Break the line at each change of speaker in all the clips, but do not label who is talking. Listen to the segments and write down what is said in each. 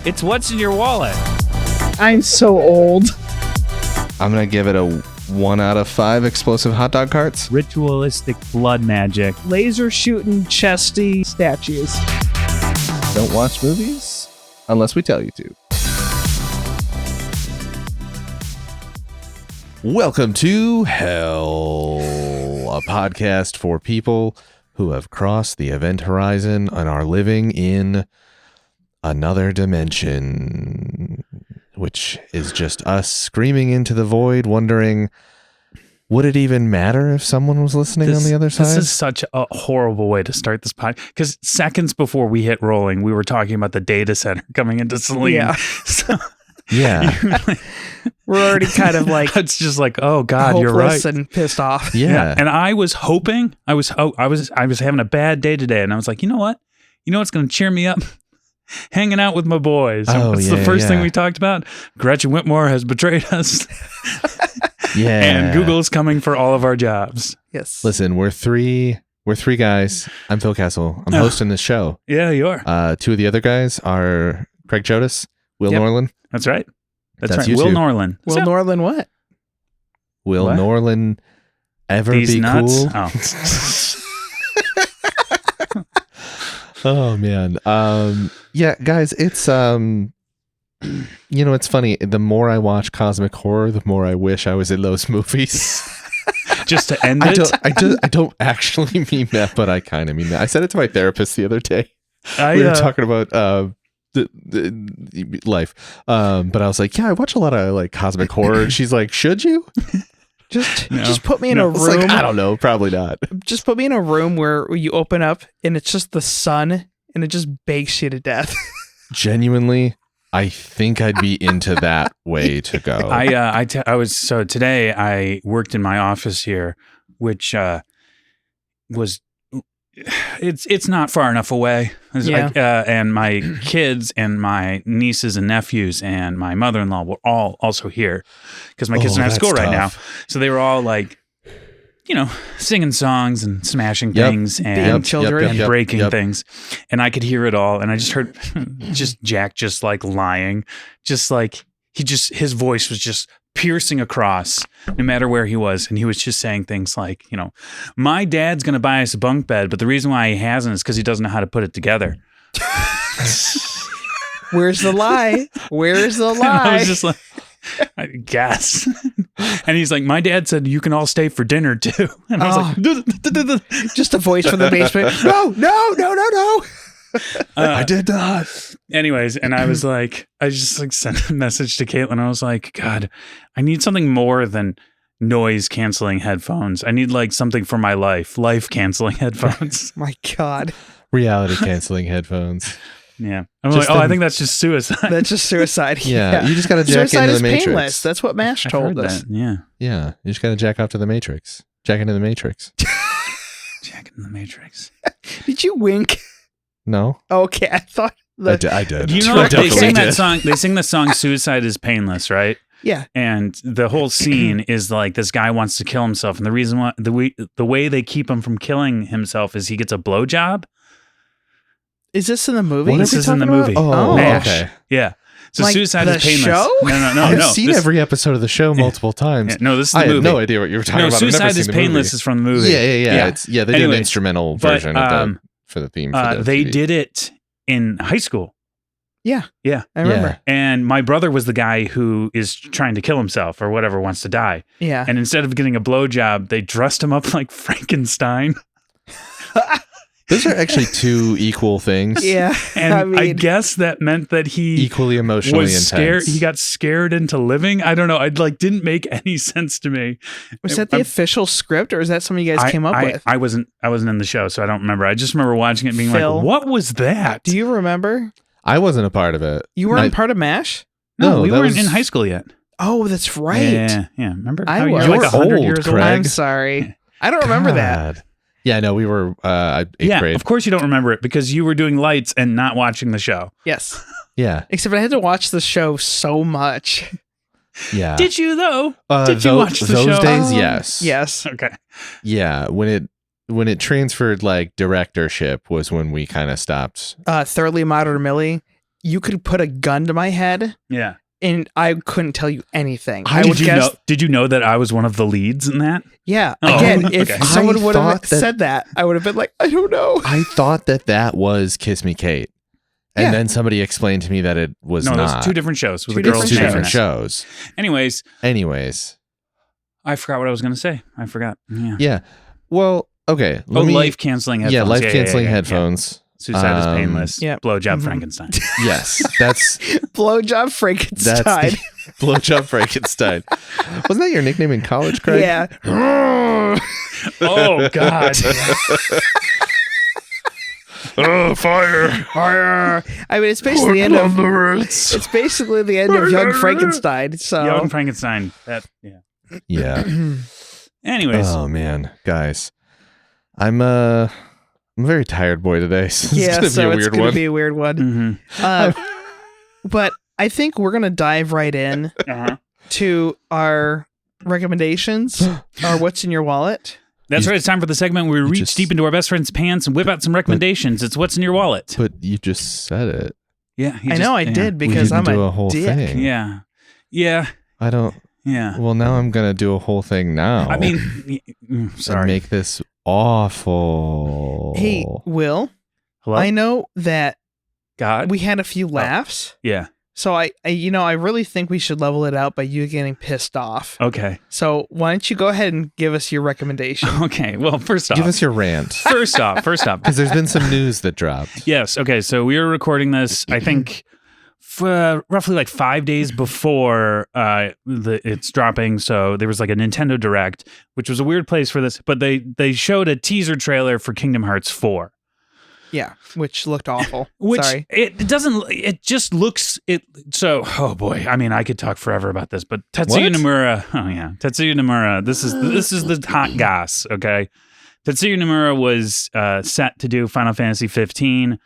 It's what's in your wallet.
I'm so old.
I'm going to give it a 1 out of 5 explosive hot dog carts.
Ritualistic blood magic.
Laser shooting chesty statues.
Don't watch movies unless we tell you to. Welcome to Hell, a podcast for people who have crossed the event horizon and are living in another dimension, which is just us screaming into the void, wondering, would it even matter if someone was listening on the other side?
This is such a horrible way to start this podcast, because seconds before we hit rolling, we were talking about the data center coming into Saline.
Yeah.
So,
Yeah.
We're already kind of like
it's just like, oh God, you're
hopeless
right.
and pissed off.
Yeah.
And I was hoping, I was having a bad day today, and I was like, you know what? You know what's going to cheer me up? Hanging out with my boys.
Oh,
What's
yeah,
the first thing
yeah.
we talked about? Gretchen Whitmore has betrayed us.
Yeah.
And Google's coming for all of our jobs.
Yes.
Listen, we're three guys. I'm Phil Castle. I'm hosting this show.
Yeah, you are.
Two of the other guys are Craig Chodas, Will
Yep.
Norland.
That's right. That's right.
you
Will
two.
Norland.
Will
So-
Norland what?
Will
What?
Norland ever
These
be
nuts?
cool?
Oh.
Oh man. Yeah, guys, it's it's funny. The more I watch cosmic horror, the more I wish I was in those movies.
Just to end
I
it.
don't actually mean that, but I kind of mean that. I said it to my therapist the other day.
I,
We were talking about the life. But I was like, yeah, I watch a lot of like cosmic horror. And she's like, should you?
Just put me in a
It's
room.
like, I don't know, probably not.
Just put me in a room where you open up and it's just the sun and it just bakes you to death.
Genuinely, I think I'd be into that way to go.
Today I worked in my office here, which was it's not far enough away.
Yeah.
And my kids and my nieces and nephews and my mother-in-law were all also here because my kids don't have
that's
school right now.
tough.
So they were all like, singing songs and smashing
Yep.
things
Being
and
children.
and breaking
yep.
things. And I could hear it all. And I just heard Jack just like lying, just like his voice was just piercing across no matter where he was. And he was just saying things like, my dad's going to buy us a bunk bed, but the reason why he hasn't is because he doesn't know how to put it together.
Where's the lie? Where's the
And I
lie?
was just like, I guess. And he's like, my dad said you can all stay for dinner too. And I was like,
Just a voice from the basement. No.
I did not.
anyways, and I was like, I just like sent a message to Caitlin. I was like, God, I need something more than noise canceling headphones. I need like something for my life canceling headphones.
My God.
Reality canceling headphones.
Yeah. I'm
Just
like, I
them-
think that's just suicide.
That's just suicide.
Yeah, you just got to jack
Suicide
into
is
the Matrix.
painless. That's what MASH
I've
told
heard
us.
that. Yeah.
Yeah, you just got to jack off to the Matrix. Jack into the Matrix.
Jack in the Matrix.
Did you wink?
No,
Okay, I thought
I did.
You know,
I
they
definitely
sing that
did.
song. They sing the song "Suicide is Painless," right?
Yeah.
And the whole scene is like this guy wants to kill himself, and the reason why the way they keep him from killing himself is he gets a blowjob.
Is this in the movie?
What
This
are we
is in the
talking
movie.
about? Oh,
MASH.
okay.
Yeah. So
Like
suicide
the
is painless.
show?
No.
I've seen
this-
every episode of the show multiple times.
Yeah, no, this is the
I
movie.
had no idea what you were talking
No,
about. I've never
suicide
seen
is
the
painless
movie.
is from the movie.
Yeah. They did an
Anyways,
instrumental
but,
version of for the theme. For the
they
TV.
did it in high school.
Yeah.
Yeah.
I remember.
And my brother was the guy who is trying to kill himself or whatever, wants to die.
Yeah.
And instead of getting a blowjob, they dressed him up like Frankenstein.
Those are actually two equal things.
Yeah.
And I,
mean,
guess that meant that he
Equally emotionally
was
intense.
scared. He got scared into living. I don't know. It didn't make any sense to me.
was that the
I'm-
official script or is that something you guys came up with?
I wasn't in the show, so I don't remember. I just remember watching it and being
Phil,
like, what was that?
Do you remember?
I wasn't a part of it.
You weren't part of MASH?
No,
No,
we
that
weren't
was-
in high school yet.
Oh, that's right.
Yeah. Remember?
I
how
was.
you're like
You're
100
old,
years old?
Craig.
I'm sorry. I don't remember that.
God. Yeah, no, we were 8th grade.
Of course you don't remember it because you were doing lights and not watching the show.
Yes.
Yeah,
Except I had to watch the show so much.
yeah.
Did you though? Did you
Tho-
watch the
those
show?
days? Yes.
Yes.
Okay.
Yeah, when when it transferred like directorship was when we kind of stopped.
Thoroughly Modern Millie, you could put a gun to my head
Yeah.
and I couldn't tell you anything.
Did you know that I was one of the leads in that?
Yeah.
Oh,
Again, if
okay.
someone
I
would have
thought that-
said that, I would have been like, I don't know.
I thought that was Kiss Me Kate. And
Yeah.
then somebody explained to me that it was
No,
not.
those two different shows with
Two
the girls.
It's two
different
different
dancing.
shows.
Anyways,
Anyways.
I forgot what I was going to say. I forgot. Yeah.
Yeah. Well, okay.
Life canceling headphones.
Yeah, life canceling
yeah.
headphones.
Suicide is painless.
Yeah.
Blowjob
Mhm.
Frankenstein.
Yes. That's
Blowjob Frankenstein.
that's the Blowjob Frankenstein. Wasn't that your nickname in college, Craig?
Yeah.
Oh God. Oh, fire.
Fire. I mean, it's basically the end of. It's basically the end of Young Frankenstein. So.
Young Frankenstein. That. Yeah.
Yeah.
Anyways.
Oh man, guys. I'm a very tired boy today. So
Yeah,
it's
so
gonna be a
it's
weird
gonna
one.
be a weird one.
Mhm.
But I think we're gonna dive right in
Uh-huh.
to our recommendations. Or what's in your wallet?
That's right. It's time for the segment where we reach
just-
deep into our best friend's pants and whip out some recommendations. It's what's in your wallet.
But you just said it.
Yeah.
I know I did
We
because
didn't
I'm
do
a
a whole
dick.
thing.
Yeah. Yeah.
I don't.
Yeah.
Well, now I'm gonna do a whole thing now.
I mean,
and
sorry.
make this awful.
Hey, Will,
Hello?
I know that
God?
we had a few laughs.
Yeah.
So I really think we should level it out by you getting pissed off.
Okay.
So why don't you go ahead and give us your recommendation?
Okay. Well, first off.
Give us your rant,
First off.
because there's been some news that dropped.
Yes. Okay. So we were recording this, I think, roughly like 5 days before it's dropping. So there was like a Nintendo Direct, which was a weird place for this, but they showed a teaser trailer for Kingdom Hearts 4.
Yeah, which looked awful.
Which
Sorry.
it just looks so oh boy, I mean I could talk forever about this, but Tetsuya
What?
Nomura, oh yeah, Tetsuya Nomura, this is the hot goss, okay? Tetsuya Nomura was set to do Final Fantasy 15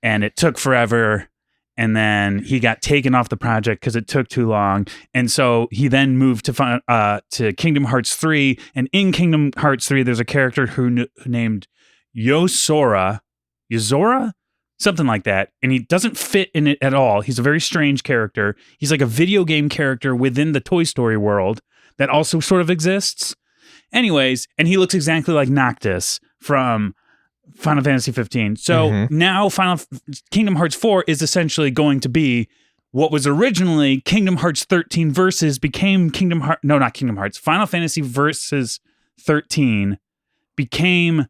and it took forever, and then he got taken off the project because it took too long, and so he then moved to Kingdom Hearts 3, and in Kingdom Hearts 3 there's a character who named Yozora, something like that, and he doesn't fit in it at all. He's a very strange character. He's like a video game character within the Toy Story world that also sort of exists. Anyways, and he looks exactly like Noctis from Final Fantasy 15. So now Kingdom Hearts 4 is essentially going to be what was originally Kingdom Hearts 13 Versus became Final Fantasy Versus 13 became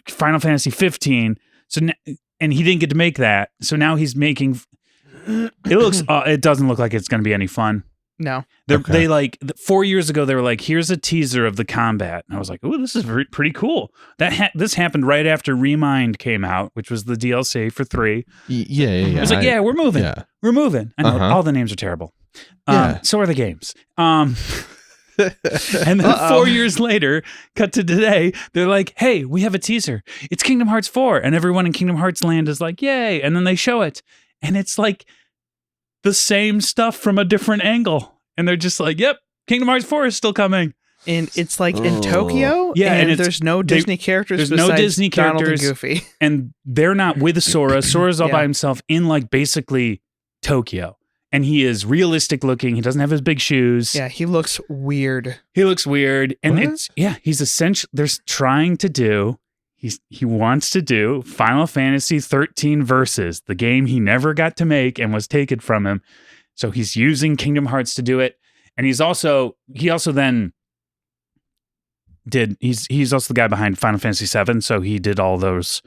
Final Fantasy 15. So and he didn't get to make that. So now he's making. It doesn't look like it's going to be any fun.
No.
They like 4 years ago. They were like, "Here's a teaser of the combat," and I was like, "Oh, this is pretty cool." This happened right after Remind came out, which was the DLC for 3.
Yeah.
I was like, "Yeah, we're moving.
Yeah.
We're moving." I know
Uh-huh.
all the names are terrible.
Yeah.
So are the games. And then 4 years later, cut to today, they're like, "Hey, we have a teaser. It's Kingdom Hearts 4." And everyone in Kingdom Hearts land is like, "Yay." And then they show it. And it's like the same stuff from a different angle. And they're just like, "Yep, Kingdom Hearts 4 is still coming."
And it's like in Tokyo.
Yeah,
and
and
there's no Disney characters.
there's no
besides
Disney
Donald and
characters.
Goofy.
And they're not with Sora. Sora's all by
Yeah.
himself in like basically Tokyo. And he is realistic looking. He doesn't have his big shoes.
Yeah, he looks weird.
He looks weird. And
What?
he's essentially, he wants to do Final Fantasy 13 Versus, the game he never got to make and was taken from him. So he's using Kingdom Hearts to do it. And he's also then he's also the guy behind Final Fantasy 7. So he did all those.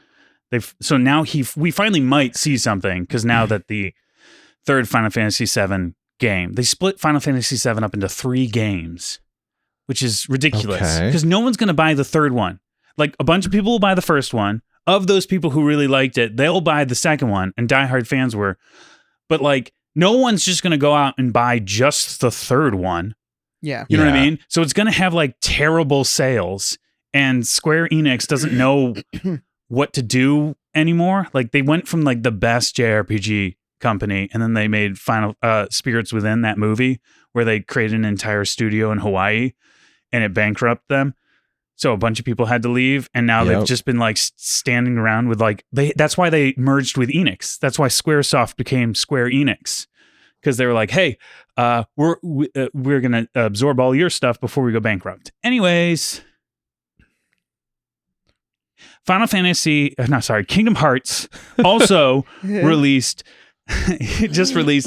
So now we finally might see something, because now that the third Final Fantasy 7 game, they split Final Fantasy 7 up into 3 games, which is ridiculous,
Okay.
because no one's going to buy the third one. Like, a bunch of people will buy the first one. Of those people who really liked it, they'll buy the second one, and diehard fans were. But like, no one's just going to go out and buy just the third one.
Yeah.
You know what I
Yeah.
mean? So it's going to have like terrible sales, and Square Enix doesn't know what to do anymore. Like, they went from like the best JRPG company, and then they made Final Spirits Within, that movie where they created an entire studio in Hawaii, and it bankrupted them. So a bunch of people had to leave, and now they've
Yep.
just been like standing around with like that's why they merged with Enix. That's why Squaresoft became Square Enix, because they were like, hey, we're gonna absorb all your stuff before we go bankrupt. Anyways, Kingdom Hearts also released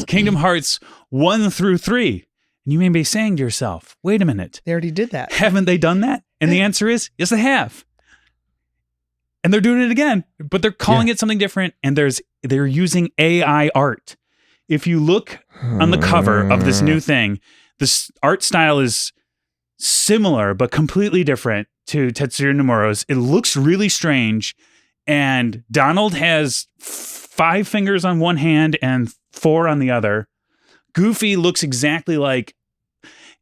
Kingdom Hearts 1 through 3. And you may be saying to yourself, wait a minute,
They already did that.
haven't they done that? And the answer is, yes, they have. And they're doing it again, but they're calling it something different, and they're using AI art. If you look on the cover of this new thing, this art style is similar but completely different to Tetsuya Nomura's. It looks really strange, and Donald has 5 fingers on one hand and 4 on the other. Goofy looks exactly like,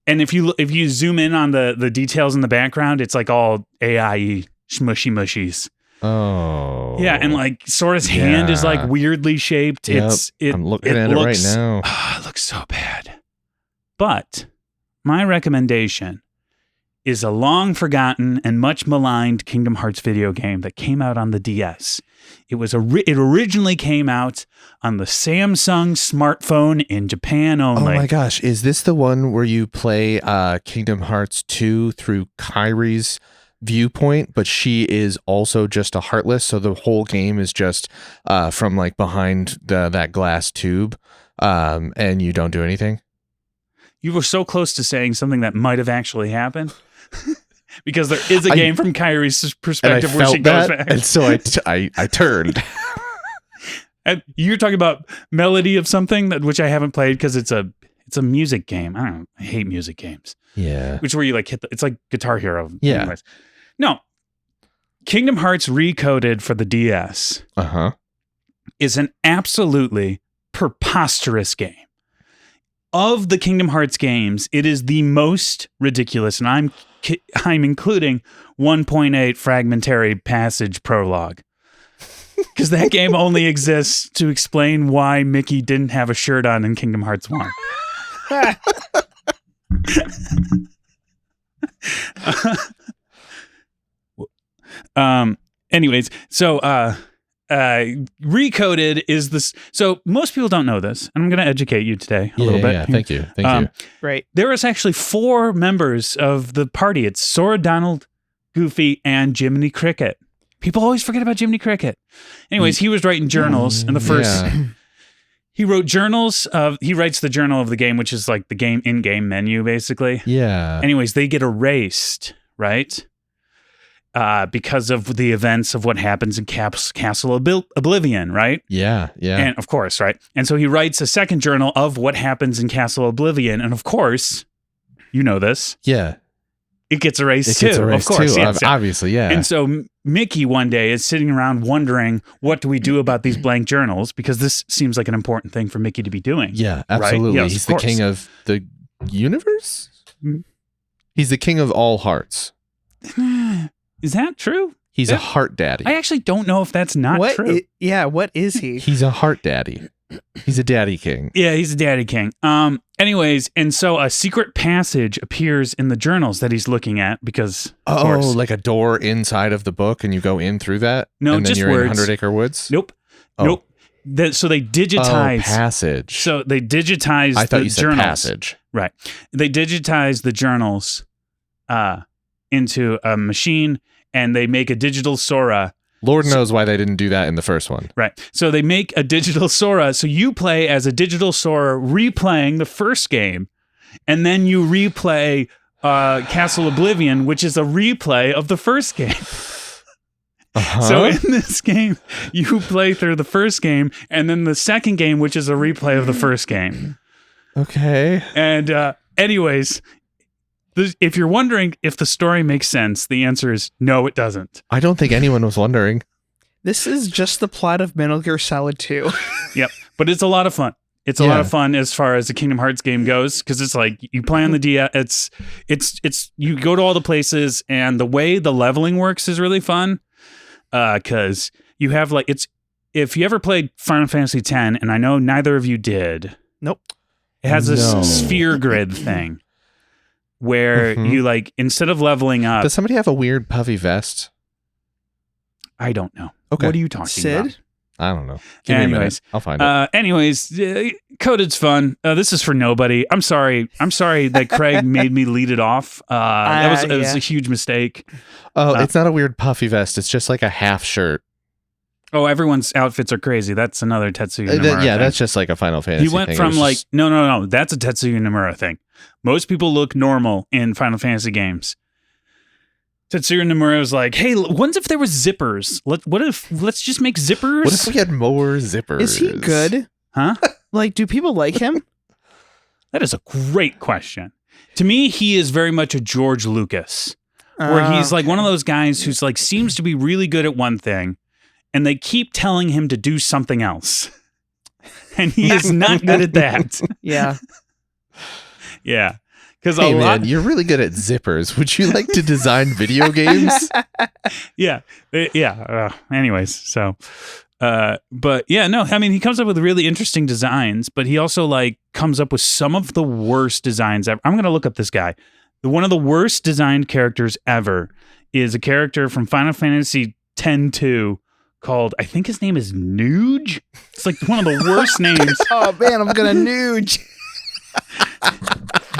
and if you zoom in on the details in the background, it's like all AI smushy mushies.
Oh.
Yeah, and like Sora's hand is like
Yeah.
weirdly shaped.
Yep.
It
I'm looking at it right
looks,
now.
It looks so bad. But my recommendation is a long forgotten and much maligned Kingdom Hearts video game that came out on the DS. It originally came out on the Samsung smartphone in Japan
Oh
only.
my gosh, is this the one where you play Kingdom Hearts 2 through Kairi's viewpoint, but she is also just a Heartless, so the whole game is just from like behind that glass tube, and you don't do anything?
You were so close to saying something that might have actually happened. Because there is a game from Kairi's
And I
perspective where she
felt
goes
that,
back.
and so I turned.
And you're talking about Melody of something which I haven't played because it's a music game. I don't know. I hate music games.
Yeah.
Which where you like it's like Guitar Hero.
Yeah.
Anyways. No. Kingdom Hearts Recoded for the DS
Uh-huh.
is an absolutely preposterous game. Of the Kingdom Hearts games, it is the most ridiculous, and I'm including 1.8 fragmentary passage prologue. Because that game only exists to explain why Mickey didn't have a shirt on in Kingdom Hearts 1. Anyways, so Recoded is this. So most people don't know this, and I'm going to educate you today a little bit.
Yeah, thank you. Thank you.
Right.
There was actually 4 members of the party. It's Sora, Donald, Goofy, and Jiminy Cricket. People always forget about Jiminy Cricket. Anyways, he was writing journals in the first.
Yeah.
He wrote journals of. He writes the journal of the game, which is like the game in-game menu, basically.
Yeah.
Anyways, they get erased, right? Because of the events of what happens in Castle Oblivion, right?
Yeah. Yeah.
And of course, right? And so he writes a second journal of what happens in Castle Oblivion. And of course, you know this,
yeah.
it gets erased
It
too.
gets erased
of course,
too.
yes.
Obviously, yeah.
And so Mickey one day is sitting around wondering, what do we do about these blank journals? Because this seems like an important thing for Mickey to be doing.
Yeah, absolutely.
Yes,
He's
of
the
course.
king of the universe?
Mhm.
He's the king of all hearts.
Is that true?
He's
Yeah.
a heart daddy.
I actually don't know if that's not
What
true.
what is he?
He's a heart daddy. He's a daddy king.
Yeah, he's a daddy king. Anyways, and so a secret passage appears in the journals that he's looking at because, of course.
Like a door inside of the book and you go in through that?
No,
and then
just
you're
words.
in 100 Acre Woods?
Nope.
Oh.
Nope. So they digitize.
Passage.
So they digitize
I thought
the
you said
journals.
passage.
Right. They digitize the journals into a machine, and they make a digital Sora.
Lord knows why they didn't do that in the first one.
Right. So they make a digital Sora. So you play as a digital Sora replaying the first game, and then you replay Castle Oblivion, which is a replay of the first game.
Uh-huh.
So in this game, you play through the first game, and then the second game, which is a replay of the first game.
Okay.
And anyways, if you're wondering if the story makes sense, the answer is no, it doesn't.
I don't think anyone was wondering.
This is just the plot of Metal Gear Solid 2.
Yep. But it's a lot of fun. It's a lot of fun as far as the Kingdom Hearts game goes, because it's like you play on the DS. It's you go to all the places, and the way the leveling works is really fun. Because you have like if you ever played Final Fantasy X, and I know neither of you did.
Nope.
It has this
No.
sphere grid thing. where
Mhm.
you like instead of leveling up.
Does somebody have a weird puffy vest?
I don't know.
Okay.
What are you talking
Sid?
about?
I don't know. Give me a minute.
Anyways,
I'll find it.
Coded's fun. This is for nobody. I'm sorry that Craig made me lead it off. It was
yeah.
a huge mistake.
It's not a weird puffy vest. It's just like a half shirt.
Oh, everyone's outfits are crazy. That's another Tetsuya Nomura
Yeah,
thing.
that's just like a Final Fantasy
He went
thing. It
from
was
like
just-
no. That's a Tetsuya Nomura thing. Most people look normal in Final Fantasy games. Tetsuya Nomura was like, "Hey, what if there was zippers? Let's just make zippers?
What if we had more zippers?
Is he good?
Huh?
Like, do people like him?
That is a great question. To me, he is very much a George Lucas, where he's like one of those guys who's like seems to be really good at one thing, and they keep telling him to do something else, and he is not good at that.
Yeah.
Yeah, because
Hey
a lot.
man, you're really good at zippers. Would you like to design video games?
Yeah. Anyways, so, but yeah, no, I mean, he comes up with really interesting designs, but he also like comes up with some of the worst designs ever. I'm going to look up this guy. One of the worst designed characters ever is a character from Final Fantasy X-2 called, I think his name is Nuge. It's like one of the worst names.
Oh man, I'm gonna nooge.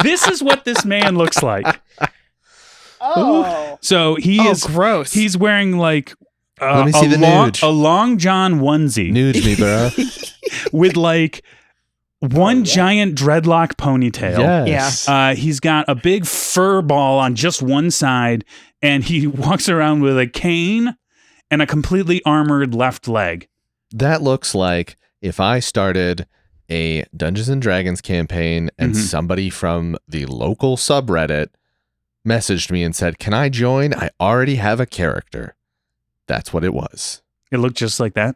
This is what this man looks like.
Oh.
So he
Oh,
is,
gross.
he's wearing like,
Let me see the nude.
a long john onesie.
Nude me, bro.
with like one giant dreadlock ponytail.
Yes.
He's got a big fur ball on just one side, and he walks around with a cane and a completely armored left leg.
That looks like if I started a Dungeons and Dragons campaign and
Mhm.
somebody from the local subreddit messaged me and said, "Can I join? I already have a character." That's what it was.
It looked just like that.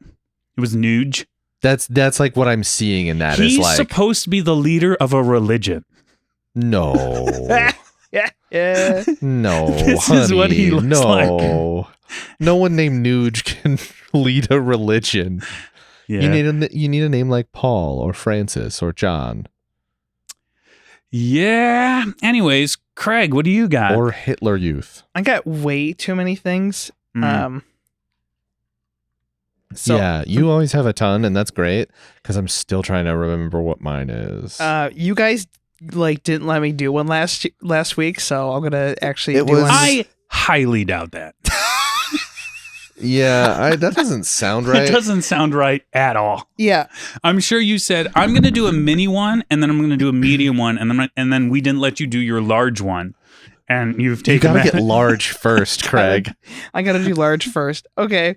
It was Nuge.
That's like what I'm seeing in that is
He's
like
supposed to be the leader of a religion.
no.
Yeah.
No.
This is what he
honey,
looks
no. No one named Nuge can lead a religion.
Yeah.
You need a name like Paul or Francis or John
Yeah. Anyways, Craig, what do you got?
or Hitler Youth.
I got way too many things.
Mm.
So
Yeah, you always have a ton, and that's great because I'm still trying to remember what mine is.
you guys like didn't let me do one last week, so I'm gonna actually
It
do
was-
one.
I highly doubt that.
Yeah, that doesn't sound
It
right.
doesn't sound right at all.
Yeah.
I'm sure you said I'm going to do a mini one, and then I'm going to do a medium one, and then we didn't let you do your large one, and you've
You
taken
gotta
that.
get large first, Craig.
I gotta do large first. Okay.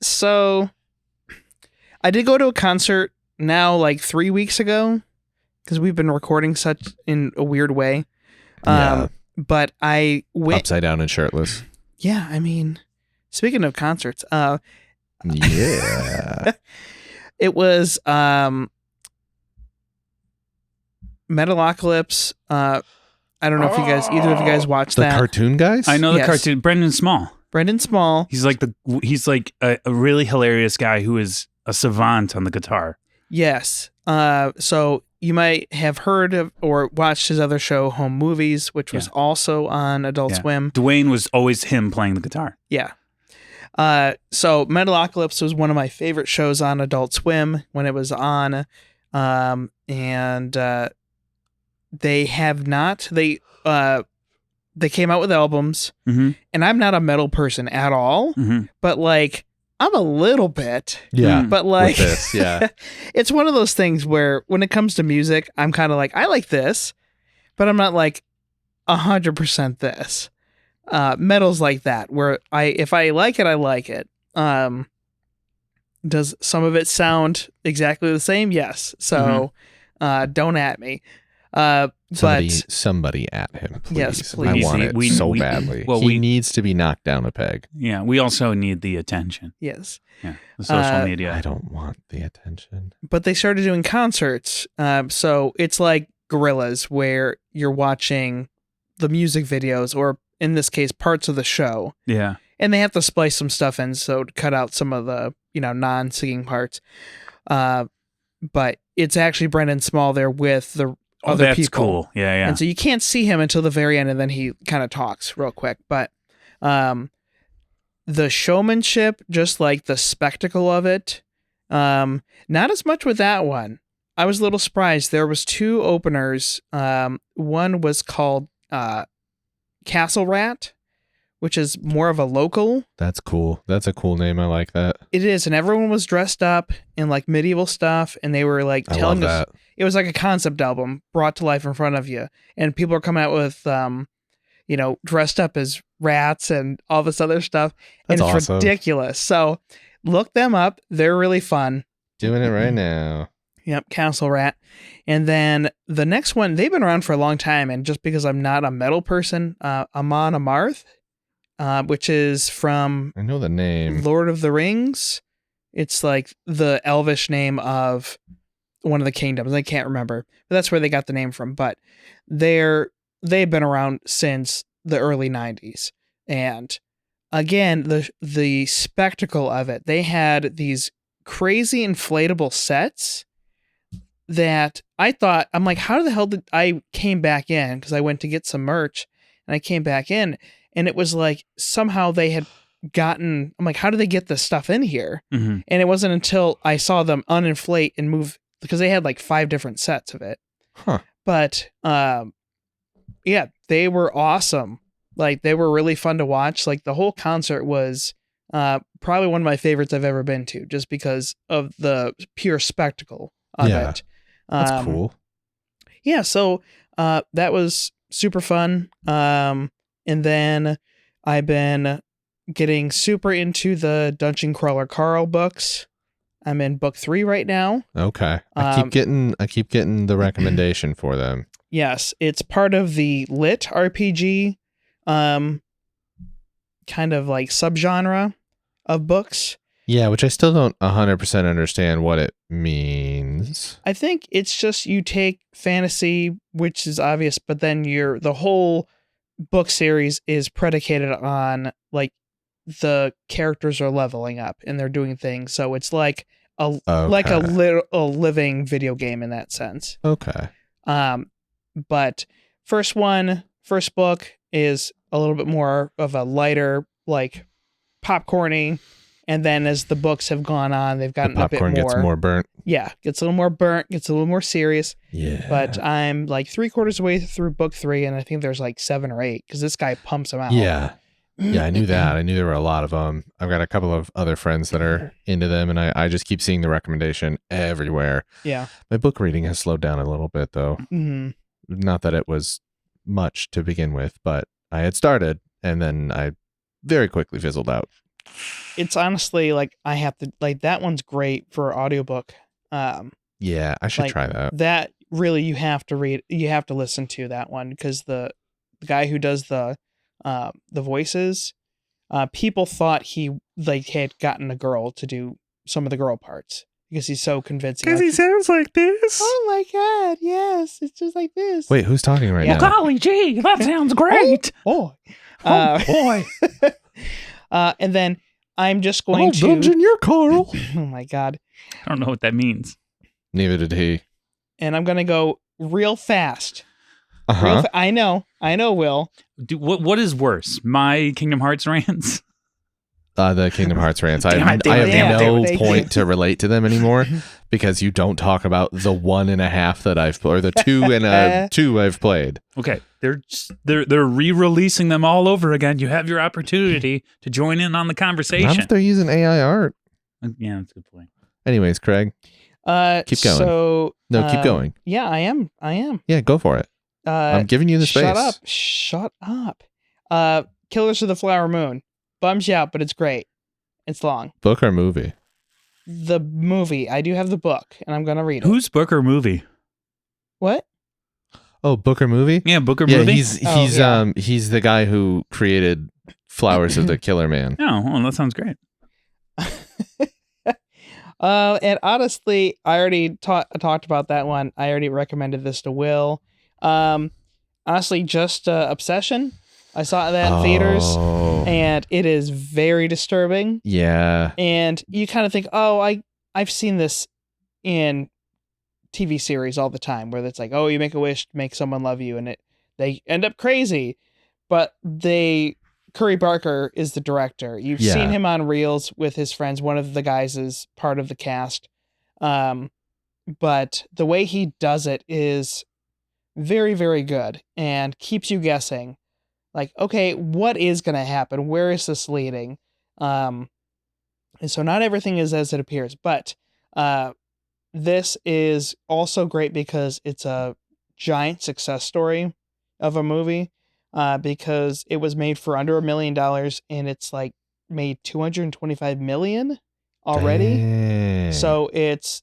So I did go to a concert now like 3 weeks ago because we've been recording such in a weird way.
Yeah.
But I went.
Upside down and shirtless.
Yeah, I mean, speaking of concerts,
Yeah.
it was Metalocalypse. I don't know if either of you guys watched
The
that.
cartoon guys?
I know the
Yes.
cartoon. Brendan Small.
Brendan Small.
He's like a really hilarious guy who is a savant on the guitar.
Yes. So you might have heard of or watched his other show, Home Movies, which was also on Adult
Yeah.
Swim.
Dwayne was always him playing the guitar.
Yeah. So Metalocalypse was one of my favorite shows on Adult Swim when it was on. And they have not. They came out with albums,
Mm-hmm.
and I'm not a metal person at all,
Mm-hmm.
but like I'm a little bit.
Yeah.
Mm.
But like
With this, yeah.
it's one of those things where when it comes to music, I'm kind of like, I like this, but I'm not like 100% this. Metal's like that, where if I like it, I like it. Does some of it sound exactly the same? Yes. So don't at me.
Somebody at him, please.
Yes,
I
please.
want it
We-
so
we-
badly.
well,
he
we-
needs to be knocked down a peg.
Yeah, we also need the attention.
Yes.
Yeah, the social media.
I don't want the attention.
But they started doing concerts. So it's like Gorillas, where you're watching the music videos, or in this case, parts of the show.
Yeah.
And they have to splice some stuff in, so to cut out some of the, non-singing parts. But it's actually Brendan Small there with other
that's
people.
cool. Yeah, yeah.
And so you can't see him until the very end, and then he kind of talks real quick. But the showmanship, just like the spectacle of it, not as much with that one. I was a little surprised. There was 2 openers. One was called Castle Rat, which is more of a local.
That's cool. That's a cool name. I like that.
It is, and everyone was dressed up in like medieval stuff, and they were like
I
telling
love
us
that.
it was like a concept album brought to life in front of you, and people are coming out with dressed up as rats and all this other stuff,
That's
and it's
awesome.
ridiculous. So look them up; they're really fun.
Doing it right now.
Yep, Castle Rat. And then the next one, they've been around for a long time, and just because I'm not a metal person, Amon Amarth, which is from
I know the name.
Lord of the Rings. It's like the elvish name of one of the kingdoms. I can't remember, but that's where they got the name from. But they've been around since the early 90s. And again, the spectacle of it, they had these crazy inflatable sets that I'm like, how the hell did I came back in? Because I went to get some merch and I came back in, and it was like somehow they had I'm like, how do they get this stuff in here?
Mhm.
And it wasn't until I saw them uninflate and move, because they had like 5 different sets of it.
Huh.
But yeah, they were awesome. Like, they were really fun to watch. Like, the whole concert was probably one of my favorites I've ever been to, just because of the pure spectacle of
Yeah.
it.
That's cool.
Yeah, so that was super fun. And then I've been getting super into the Dungeon Crawler Carl books. I'm in book 3 right now.
Okay. I keep getting the recommendation for them.
Yes, it's part of the lit RPG kind of like subgenre of books.
Yeah, which I still don't 100% understand what it means.
I think it's just you take fantasy, which is obvious, but then the whole book series is predicated on like the characters are leveling up and they're doing things. So it's like a living video game in that sense.
Okay.
But first book is a little bit more of a lighter, like popcorny. And then as the books have gone on, they've gotten
The
a bit
popcorn
more.
gets more burnt.
Yeah, gets a little more burnt, gets a little more serious.
Yeah.
But I'm like 3/4 way through book 3, and I think there's like 7 or 8 because this guy pumps them out.
Yeah. Yeah, I knew that. I knew there were a lot of them. I've got a couple of other friends that are into them, and I just keep seeing the recommendation everywhere.
Yeah.
My book reading has slowed down a little bit, though.
Mm-hmm.
Not that it was much to begin with, but I had started, and then I very quickly fizzled out.
It's honestly like I have to, like, that one's great for audiobook.
Yeah, I should
Like,
try that.
That really you have to listen to that one because the guy who does the voices, people thought he like had gotten a girl to do some of the girl parts because he's so convincing.
Because
Like,
he sounds like this.
oh my god, yes, it's just like this.
Wait, who's talking right
Yeah.
now?
Golly gee, that sounds great.
Oh,
Boy.
and then I'm just going to.
you're Carl.
Oh my god.
I don't know what that means.
Neither did he.
And I'm gonna go real fast.
Uh-huh.
I know, Will.
What is worse, my Kingdom Hearts rants?
The Kingdom Hearts rants. I have
damn it,
no
damn it.
point to relate to them anymore because you don't talk about the 1.5 that I've or the 2 I've played.
Okay, they're re-releasing them all over again. You have your opportunity to join in on the
Not
conversation.
if they're using AI art.
Yeah, that's a good point.
Anyways, Craig. Keep going.
So
Keep going.
Yeah, I am.
Yeah, go for it. I'm giving you the space.
Shut up. Killers of the Flower Moon bums you out, but it's great. It's long.
Book or movie?
The movie. I do have the book, and I'm gonna read it.
Who's book or movie?
What?
Oh, book or movie?
Yeah, book or
Yeah,
movie.
he's the guy who created Flowers of the Killer Man.
Oh, well, that sounds great.
And honestly, I already talked about that one. I already recommended this to Will. Honestly, just Obsession. I saw that in theaters, and it is very disturbing.
Yeah.
And you kind of think, oh, I've seen this in TV series all the time where it's like, oh, you make a wish, make someone love you, and they end up crazy. But Curry Barker is the director. You've
Yeah.
seen him on Reels with his friends. One of the guys is part of the cast. But the way he does it is very, very good and keeps you guessing. Like, okay, what is going to happen? Where is this leading? And so not everything is as it appears, but this is also great because it's a giant success story of a movie, because it was made for under $1 million and it's like made 225 million already.
Dang.
So it's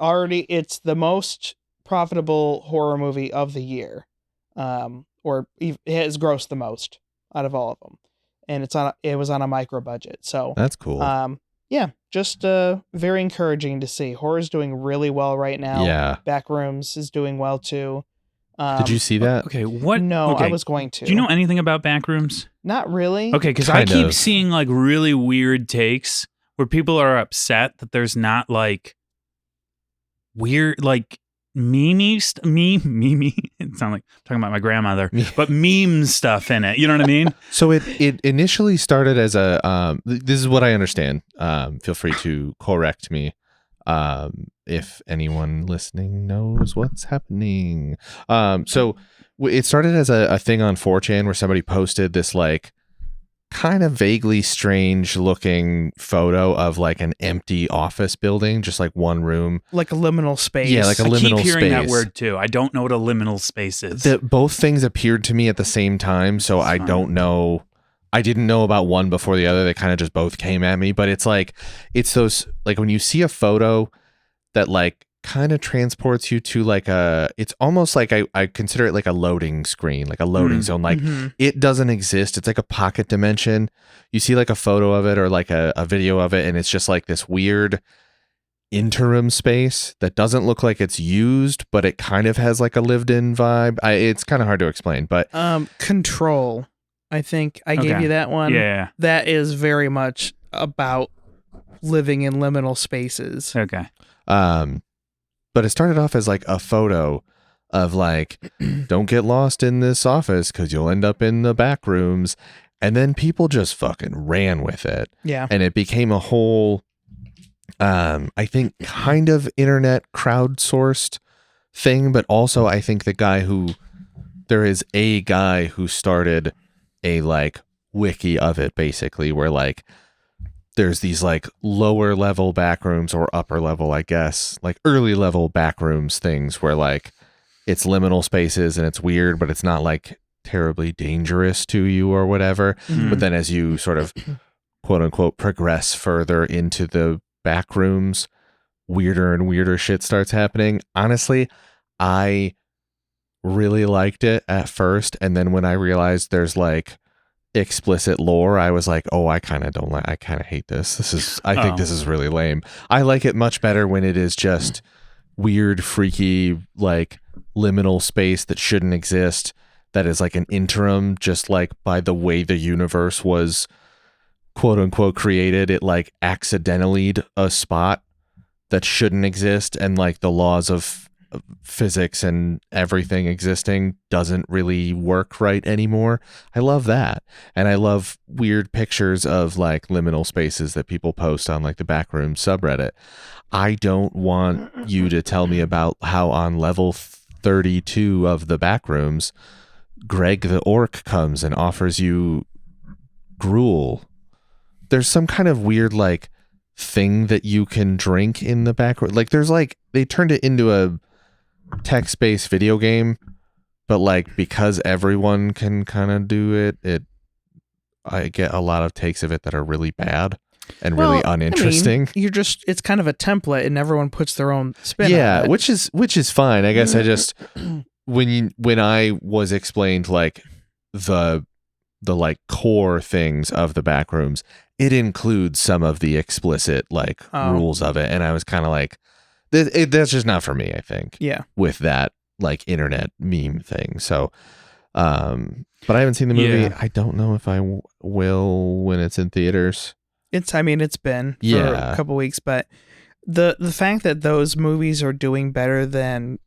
the most profitable horror movie of the year, or it has grossed the most out of all of them, and it was on a micro budget. So
That's cool.
yeah, just very encouraging to see. Horror's doing really well right now.
Yeah.
Backrooms is doing well too.
Did you see that?
Okay, what?
No,
okay.
I was going to.
Do you know anything about Backrooms?
Not really.
Okay, because I
Kind
keep
of.
seeing like really weird takes where people are upset that there's not like weird like meme. It sounds like I'm talking about my grandmother, but meme stuff in it. You know what I mean?
So it initially started as a this is what I understand. Feel free to correct me if anyone listening knows what's happening. So it started as a thing on 4chan where somebody posted this like kind of vaguely strange looking photo of like an empty office building, just like one room.
Like a liminal space.
Yeah, like a
I keep
liminal
hearing that
space.
word too. I don't know what a liminal space is.
Both things appeared to me at the same time, so I
Fine.
don't know. I didn't know about one before the other. They kind of just both came at me, but it's those like when you see a photo that like kind of transports you to like it's almost like I consider it like a loading screen, like a loading zone. Like
Mhm.
it doesn't exist. It's like a pocket dimension. You see like a photo of it or like a video of it, and it's just like this weird interim space that doesn't look like it's used, but it kind of has like a lived in vibe. It's kind of hard to explain, but
Control. I think I gave
Okay.
you that one.
Yeah.
That is very much about living in liminal spaces.
Okay.
but it started off as like a photo of like, don't get lost in this office because you'll end up in the back rooms. And then people just fucking ran with it.
Yeah.
And it became a whole, I think, kind of internet crowdsourced thing. But also, I think there is a guy who started a like wiki of it, basically, where like there's these like lower level back rooms or upper level, I guess, like early level back rooms things where like it's liminal spaces and it's weird, but it's not like terribly dangerous to you or whatever.
Mhm.
But then as you sort of quote unquote progress further into the back rooms, weirder and weirder shit starts happening. Honestly, I really liked it at first. And then when I realized there's like explicit lore, I was like, oh, I kind of don't like, I kind of hate this. I think this is really lame. I like it much better when it is just weird, freaky, like liminal space that shouldn't exist. That is like an interim, just like by the way the universe was quote unquote created. It like accidentally a spot that shouldn't exist. And like the laws of physics and everything existing doesn't really work right anymore. I love that. And I love weird pictures of like liminal spaces that people post on like the Backroom subreddit. I don't want you to tell me about how on level 32 of the Backrooms, Greg the Orc comes and offers you gruel. There's some kind of weird like thing that you can drink in the back. Like there's like, they turned it into a text-based video game, but like because everyone can kind of do it, I get a lot of takes of it that are really bad and really uninteresting.
I mean, it's kind of a template and everyone puts their own spin on it.
which is fine. I guess I just when I was explained like the like core things of the Backrooms, it includes some of the explicit like rules of it, and I was kind of like, that's just not for me, I think.
Yeah.
With that like internet meme thing. So, but I haven't seen the movie.
Yeah.
I don't know if I will when it's in theaters.
It's been for
Yeah.
a couple weeks, but The fact that those movies are doing better than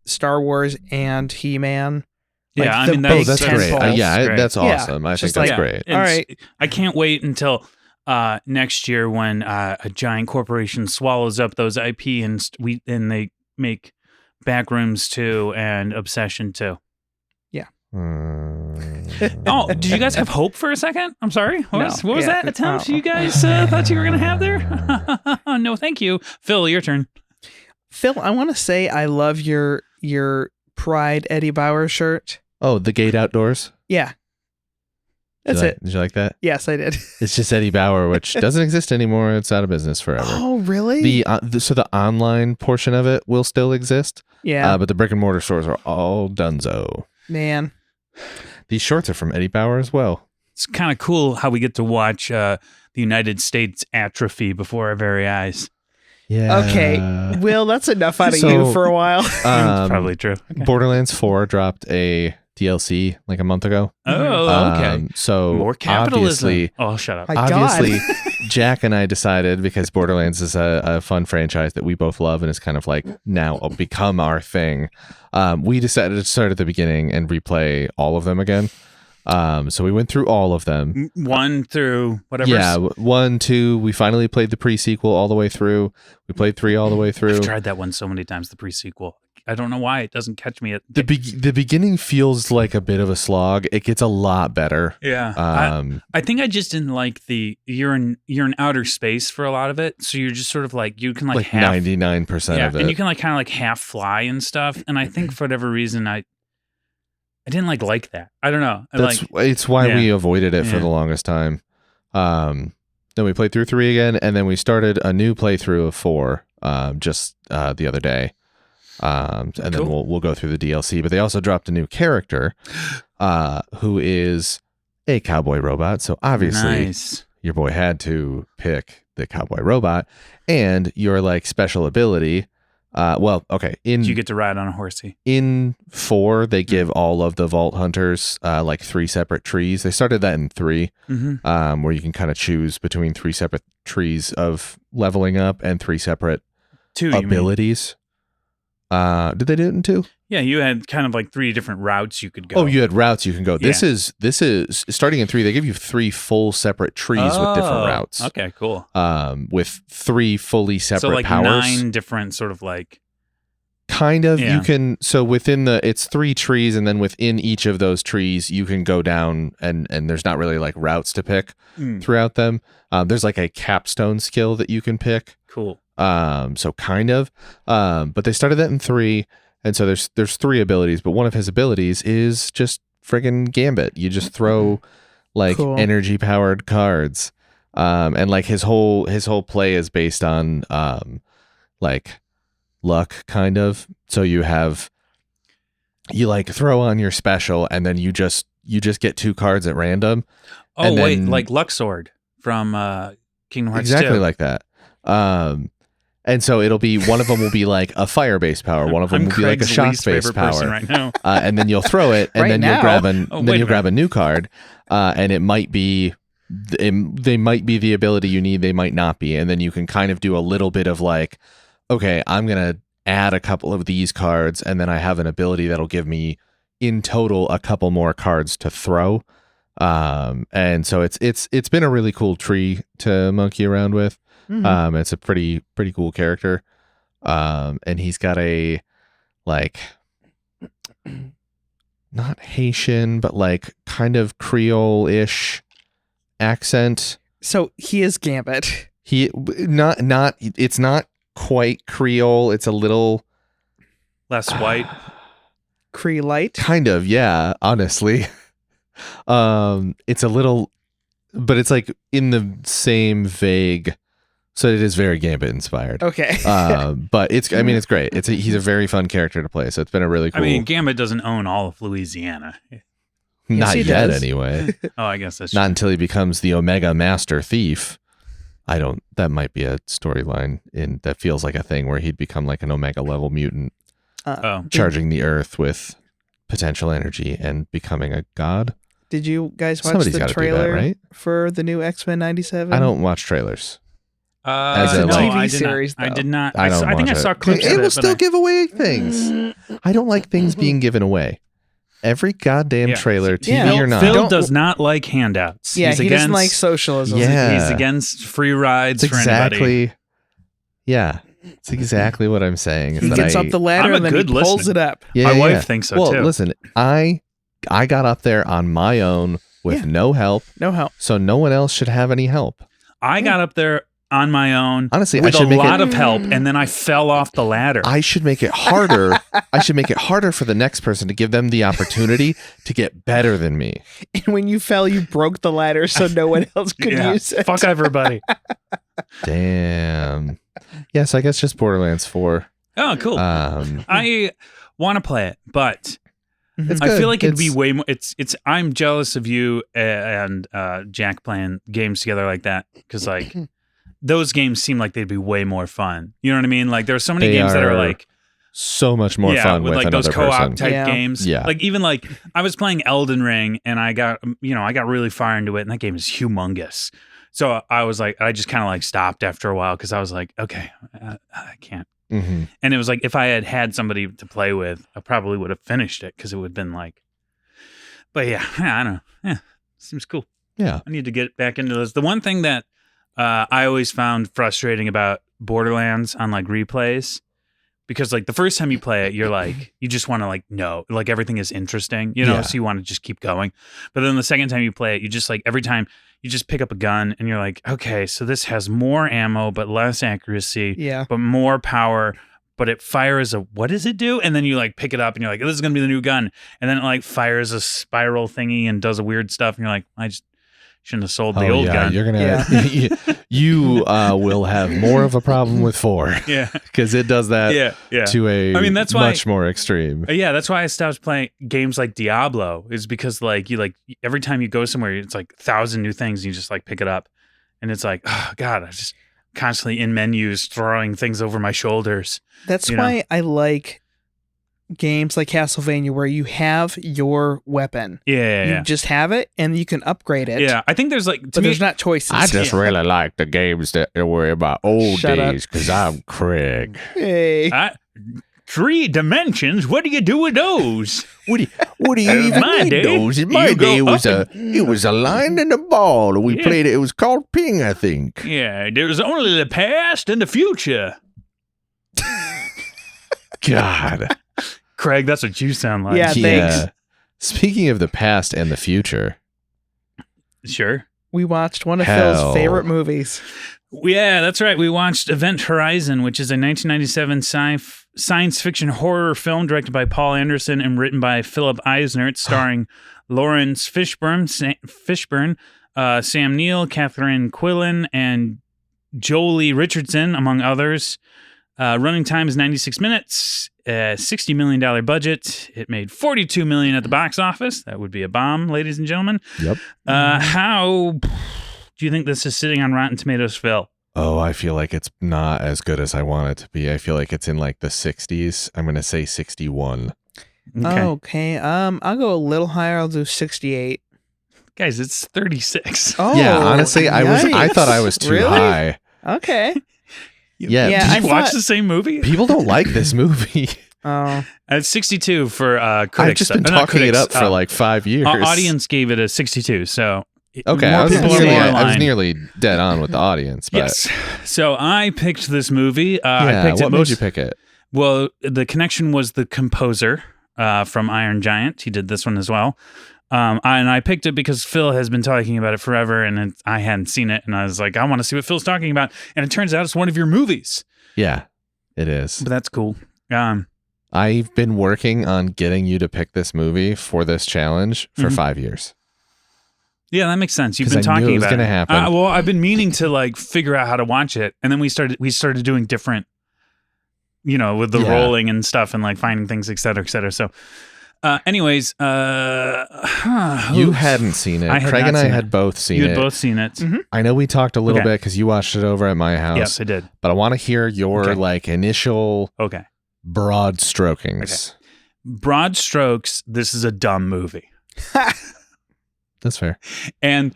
Star Wars and He-Man.
Yeah,
Like
I
the
mean,
big
That's great.
tentpoles.
Yeah,
great.
that's
Yeah,
awesome. I think
just
that's
like-
great.
All right.
I can't wait until next year when a giant corporation swallows up those IP and they make Backrooms 2 and Obsession 2. Oh, did you guys have hope for a second? I'm sorry. What was that attempt you guys thought you were going to have there? No, thank you. Phil, your turn.
Phil, I want to say I love your Pride Eddie Bauer shirt.
Oh, the Gate Outdoors?
Yeah. That's
Did you like-
it.
Did you like that?
Yes, I did.
It's just Eddie Bauer, which doesn't exist anymore. It's out of business forever.
Oh, really?
So the online portion of it will still exist,
yeah,
but the brick and mortar stores are all donezo.
man.
These shorts are from Eddie Bauer as well.
It's kind of cool how we get to watch the United States atrophy before our very eyes.
Yeah.
Okay, Will, that's enough out of
So,
you for a while.
It's probably true. Okay.
Borderlands 4 dropped a DLC like a month ago.
Oh, okay.
So
More capitalism.
obviously,
Oh, shut up.
My
obviously
God.
Jack and I decided, because Borderlands is a fun franchise that we both love and is kind of like now become our thing, we decided to start at the beginning and replay all of them again. So we went through all of them.
1 through whatever.
Yeah, 1, 2. We finally played the pre-sequel all the way through. We played 3 all the way through.
I've tried that one so many times, the pre-sequel. I don't know why it doesn't catch me.
The beginning feels like a bit of a slog. It gets a lot better.
Yeah. I think I just didn't like you're in outer space for a lot of it. So you're just sort of like, you can like half
99% of it.
and you can like kind of like half fly and stuff. And I think for whatever reason, I didn't like that. I don't know.
It's why
Yeah.
we avoided it for
Yeah.
the longest time. Then we played through 3 again, and then we started a new playthrough of 4 just the other day. And then
Cool.
we'll go through the DLC. But they also dropped a new character who is a cowboy robot. So obviously
nice.
your boy had to pick the cowboy robot, and your like special ability. Okay.
You get to ride on a horsey.
In 4, they give all of the Vault Hunters like 3 separate trees. They started that in 3,
Mm-hmm.
where you can kind of choose between 3 separate trees of leveling up and 3 separate
2, you mean?
abilities. Did they do it in 2?
Yeah, you had kind of like 3 different routes you could go.
Oh, you had routes you can go.
Yeah.
This is starting in 3. They give you 3 full separate trees with different routes.
Okay, cool.
With 3 fully separate
So like
powers.
9 different sort of like.
Kind of.
Yeah.
You can, so within it's 3 trees, and then within each of those trees you can go down, and there's not really like routes to pick throughout them. There's like a capstone skill that you can pick.
Cool.
So kind of. But they started that in 3, and so there's 3 abilities, but one of his abilities is just friggin' Gambit. You just throw like
Cool.
energy powered cards. And like his whole play is based on like luck, kind of. So you like throw on your special, and then you just get 2 cards at random.
Oh,
And
wait,
then-
like Luxord from Kingdom Hearts
Exactly
2.
like that. And so it'll be, one of them will be like a fire-based power, one of them
I'm
will be like a
Craig's least
shock-based
favorite person
power.
right now.
And then you'll throw it, and
Right
then
now?
you'll grab
wait a
grab a new card, and it might be they might be the ability you need, they might not be, and then you can kind of do a little bit of like, okay, I'm gonna add a couple of these cards, and then I have an ability that'll give me in total a couple more cards to throw. And so it's been a really cool tree to monkey around with.
Mhm.
It's a pretty cool character. And he's got a like not Haitian, but like kind of Creole-ish accent.
So he is Gambit.
He not it's not quite Creole. It's a little
Less white.
Cree Light.
kind of, yeah, honestly. It's a little, but it's like in the same vague, so it is very Gambit inspired.
Okay.
But it's it's great. He's a very fun character to play, so it's been a really cool.
I mean, Gambit doesn't own all of Louisiana.
not
he
yet
does.
anyway.
Oh, I guess that's
Not
true.
until he becomes the Omega Master Thief. That might be a storyline that feels like a thing where he'd become like an Omega level mutant,
Oh,
charging the earth with potential energy and becoming a god.
Did you guys watch
Somebody's
the
gotta do that,
trailer
right?
for the new X-Men 97?
I don't watch trailers. As a,
no,
like-
I
TV
did
series,
not. I
though.
did not.
I don't
I think I
watch
saw
it.
clips
It
of
will
it, but
still give away things. I don't like things being given away. Every goddamn
Yeah.
trailer, TV
Yeah.
or not.
Phil
Don't-
does not like handouts.
Yeah,
he's
he
against,
doesn't like socialism.
Yeah.
He's against free rides
It's
for anybody.
exactly. Yeah, it's exactly what I'm saying. is
He
that
gets
I-
up the ladder
I'm a
and then he
good
pulls
listener.
it up.
Yeah,
My
yeah,
wife
yeah.
thinks so
well,
too.
listen, I got up there on my own with
Yeah.
no help,
No help.
so no one else should have any help.
I got up there on my own
Honestly, I
with a
should make
lot
it.
of help, and then I fell off the ladder.
I should make it harder. I should make it harder for the next person to give them the opportunity to get better than me.
And when you fell, you broke the ladder so no one else could
Yeah.
use it.
Fuck everybody.
Damn. Yes, I guess just Borderlands 4.
Oh, cool. I want to play it, but
It's
I
good.
feel like it'd be
It's-
way more. It's. I'm jealous of you and Jack playing games together like that because like those games seem like they'd be way more fun. You know what I mean? Like there are so many
They
games that are
are
like
so much more fun with
like
another
those co-op
person.
type
Yeah.
games.
Yeah.
Like even like I was playing Elden Ring and I got really far into it and that game is humongous. So I was like, I just kind of like stopped after a while because I was like, okay, I can't.
Mhm.
And it was like if I had had somebody to play with, I probably would have finished it because it would have been like. But yeah, I don't know. Yeah, seems cool.
Yeah.
I need to get back into this. The one thing that I always found frustrating about Borderlands on like replays, because like the first time you play it, you're like, you just want to like know, like everything is interesting, you know,
Yeah.
so you want to just keep going. But then the second time you play it, you just like every time you just pick up a gun and you're like, okay, so this has more ammo but less accuracy,
Yeah.
but more power. But it fires a what does it do? And then you like pick it up and you're like, this is gonna be the new gun. And then it like fires a spiral thingy and does a weird stuff. And you're like, I just shouldn't have sold the old gun.
You're gonna.
Yeah.
you will have more of a problem with 4
Yeah,
because it does that
yeah.
to a
I mean, that's why-
much more extreme.
Yeah, that's why I stopped playing games like Diablo. Is because like you like every time you go somewhere, it's like 1,000 new things. And you just like pick it up, and it's like, oh god, I just constantly in menus throwing things over my shoulders.
That's
You know?
why I like games like Castlevania where you have your weapon.
Yeah,
You
yeah,
just have it and you can upgrade it.
yeah. I think there's like to
But
me,
there's not choices.
really like the games that were in my old
Shut up.
because I'm Craig.
Hey.
3 dimensions. What do you do with those?
What do you
In
even
my
need
day,
those? In my
you go
day, it was
up
a line and a ball. We
Yeah.
played it. It was called ping, I think.
Yeah, there's only the past and the future.
God.
Craig, that's what you sound like.
Yeah. Thanks.
Speaking of the past and the future,
Sure.
We watched one of
Hell.
Phil's favorite movies.
Yeah, that's right. We watched Event Horizon, which is a 1997 science fiction horror film directed by Paul Anderson and written by Philip Eisner. It's starring Lawrence Fishburne, Sam Neill, Catherine Quillen, and Jolie Richardson, among others. Running time is 96 minutes. $60 million budget. It made $42 million at the box office. That would be a bomb, ladies and gentlemen.
Yep.
How do you think this is sitting on Rotten Tomatoes, Phil?
oh, I feel like it's not as good as I want it to be. I feel like it's in like the 60s. I'm going to say 61.
Okay. I'll go a little higher. I'll do 68.
Guys, it's 36.
Oh,
yeah, honestly, I
yikes.
thought I was too
Really?
high.
Okay.
Yeah,
Yeah,
Did
I
you watch
thought-
the same movie?
people don't like this movie.
Oh,
It's 62 for critics.
I've just been
not
talking it
critics,
up for like 5 years.
audience gave it a 62, so
Okay,
more
I was,
people are
nearly,
more
I was
aligned.
nearly dead on with the audience. But
Yes. So I picked this movie. I
yeah,
picked
what
it
made
most.
you pick it?
Well, the connection was the composer from Iron Giant. He did this one as well. And I picked it because Phil has been talking about it forever, and I hadn't seen it, and I was like, I want to see what Phil's talking about. And it turns out it's one of your movies.
Yeah, it is.
But that's cool.
I've been working on getting you to pick this movie for this challenge for
Mhm.
5 years.
Yeah, that makes sense. You've
'Cause
been
I knew
talking
it was
about
gonna
it.
happen.
Well, I've been meaning to like figure out how to watch it, and then we started doing different, with the
Yeah.
rolling and stuff, and like finding things, et cetera, et cetera. So, anyways,
You
oof.
hadn't seen it.
I had
Craig
not
and I
seen
had
it.
both seen
You
it.
had both seen it.
Mhm.
I know we talked a little
Okay.
bit because you watched it over at my house.
Yes, I did.
But I want to hear your
Okay.
like initial
Okay.
broad strokings.
Broad strokes. This is a dumb movie,
That's fair.
and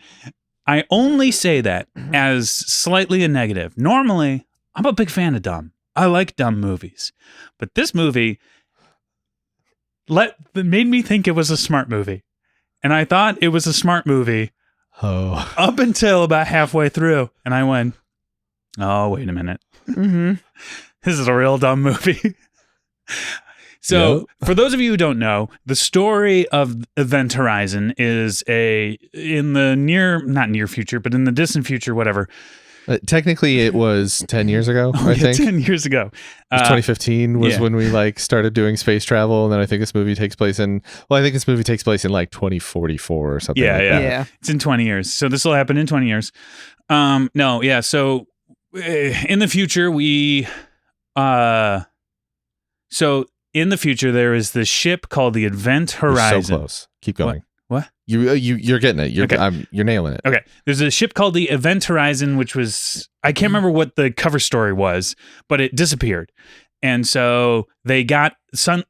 I only say that as slightly a negative. Normally, I'm a big fan of dumb. I like dumb movies. But this movie made me think it was a smart movie. And I thought it was a smart movie up until about halfway through. And I went, oh, wait a minute.
Mm-hmm.
This is a real dumb movie. So, for those of you who don't know, the story of Event Horizon is in the not near future, but in the distant future, whatever.
Technically, it was 10 years ago, I think.
10 years ago.
2015 was when we started doing space travel. And then I think this movie takes place in 2044 or something.
Yeah.
It's in 20 years. So this will happen in 20 years. So in the future, in the future, there is this ship called the Event Horizon.
You're so close. Keep going.
What?
You're getting it. You're nailing it.
Okay. There's a ship called the Event Horizon, which was, I can't remember what the cover story was, but it disappeared. And so they got some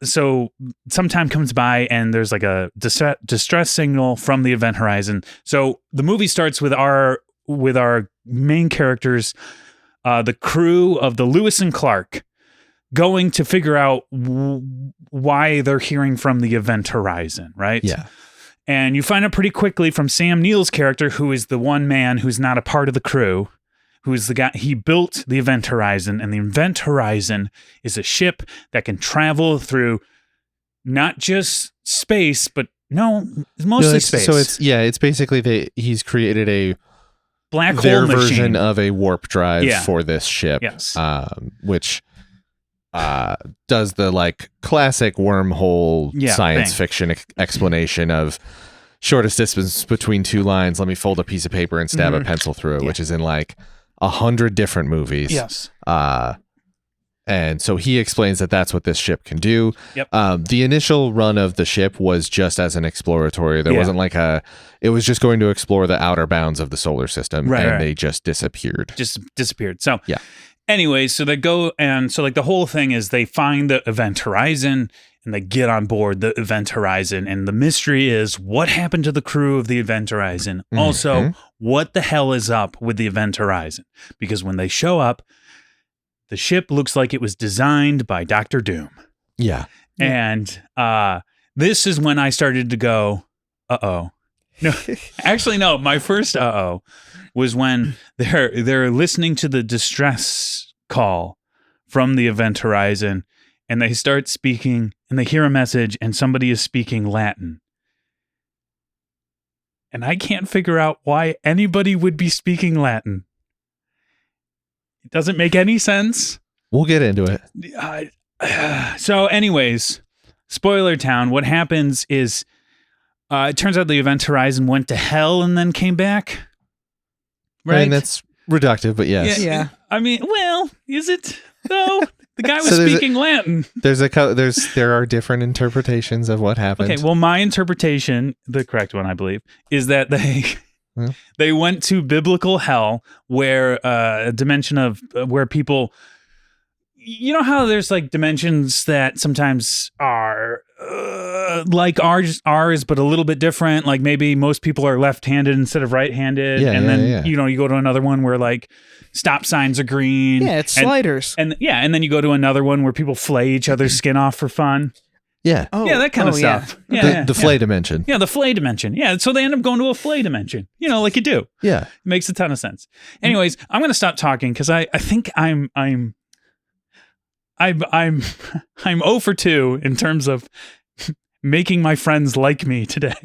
time comes by and there's like a distress signal from the Event Horizon. So the movie starts with our main characters, the crew of the Lewis and Clark, going to figure out why they're hearing from the Event Horizon, right?
Yeah.
And you find out pretty quickly from Sam Neill's character, who is the one man who's not a part of the crew, who is the guy, he built the Event Horizon, and the Event Horizon is a ship that can travel through not just space, but mostly space.
So it's basically he's created a
black hole
their
machine.
version of a warp drive for this ship.
Yes.
Which does the classic wormhole science fiction explanation of shortest distance between two lines. Let me fold a piece of paper and stab a pencil through it, which is in 100 different movies.
Yes.
And so he explains that that's what this ship can do.
Yep.
The initial run of the ship was just as an exploratory. There wasn't it was just going to explore the outer bounds of the solar system, they just disappeared.
So yeah. Anyways, so they go, and so the whole thing is they find the Event Horizon and they get on board the Event Horizon, and the mystery is what happened to the crew of the Event Horizon. Mm-hmm. Also, what the hell is up with the Event Horizon? Because when they show up, the ship looks like it was designed by Dr. Doom.
Yeah.
And this is when I started to go, uh-oh. No, actually, no. My first was when they're listening to the distress call from the Event Horizon, and they start speaking, and they hear a message, and somebody is speaking Latin. And I can't figure out why anybody would be speaking Latin. It doesn't make any sense.
We'll get into it.
So, anyways, spoiler town. What happens is, it turns out the Event Horizon went to hell and then came back. Right?
And that's reductive, but yes.
Yeah.
I mean, well, is it though? The guy was speaking Latin.
There are different interpretations of what happened.
Okay, well, my interpretation, the correct one, I believe, is that they went to biblical hell, where a dimension of where people. You know how there's dimensions that sometimes are like ours, but a little bit different. Like maybe most people are left-handed instead of right-handed, then you go to another one where stop signs are green.
Yeah, it's sliders.
And then you go to another one where people flay each other's skin off for fun.
Yeah.
Oh,
yeah, that kind of stuff.
Yeah. The flay dimension.
Yeah, the flay dimension. Yeah, so they end up going to a flay dimension. Like you do.
Yeah,
it makes a ton of sense. Anyways, I'm going to stop talking because I think I'm 0 for 2 in terms of making my friends like me today.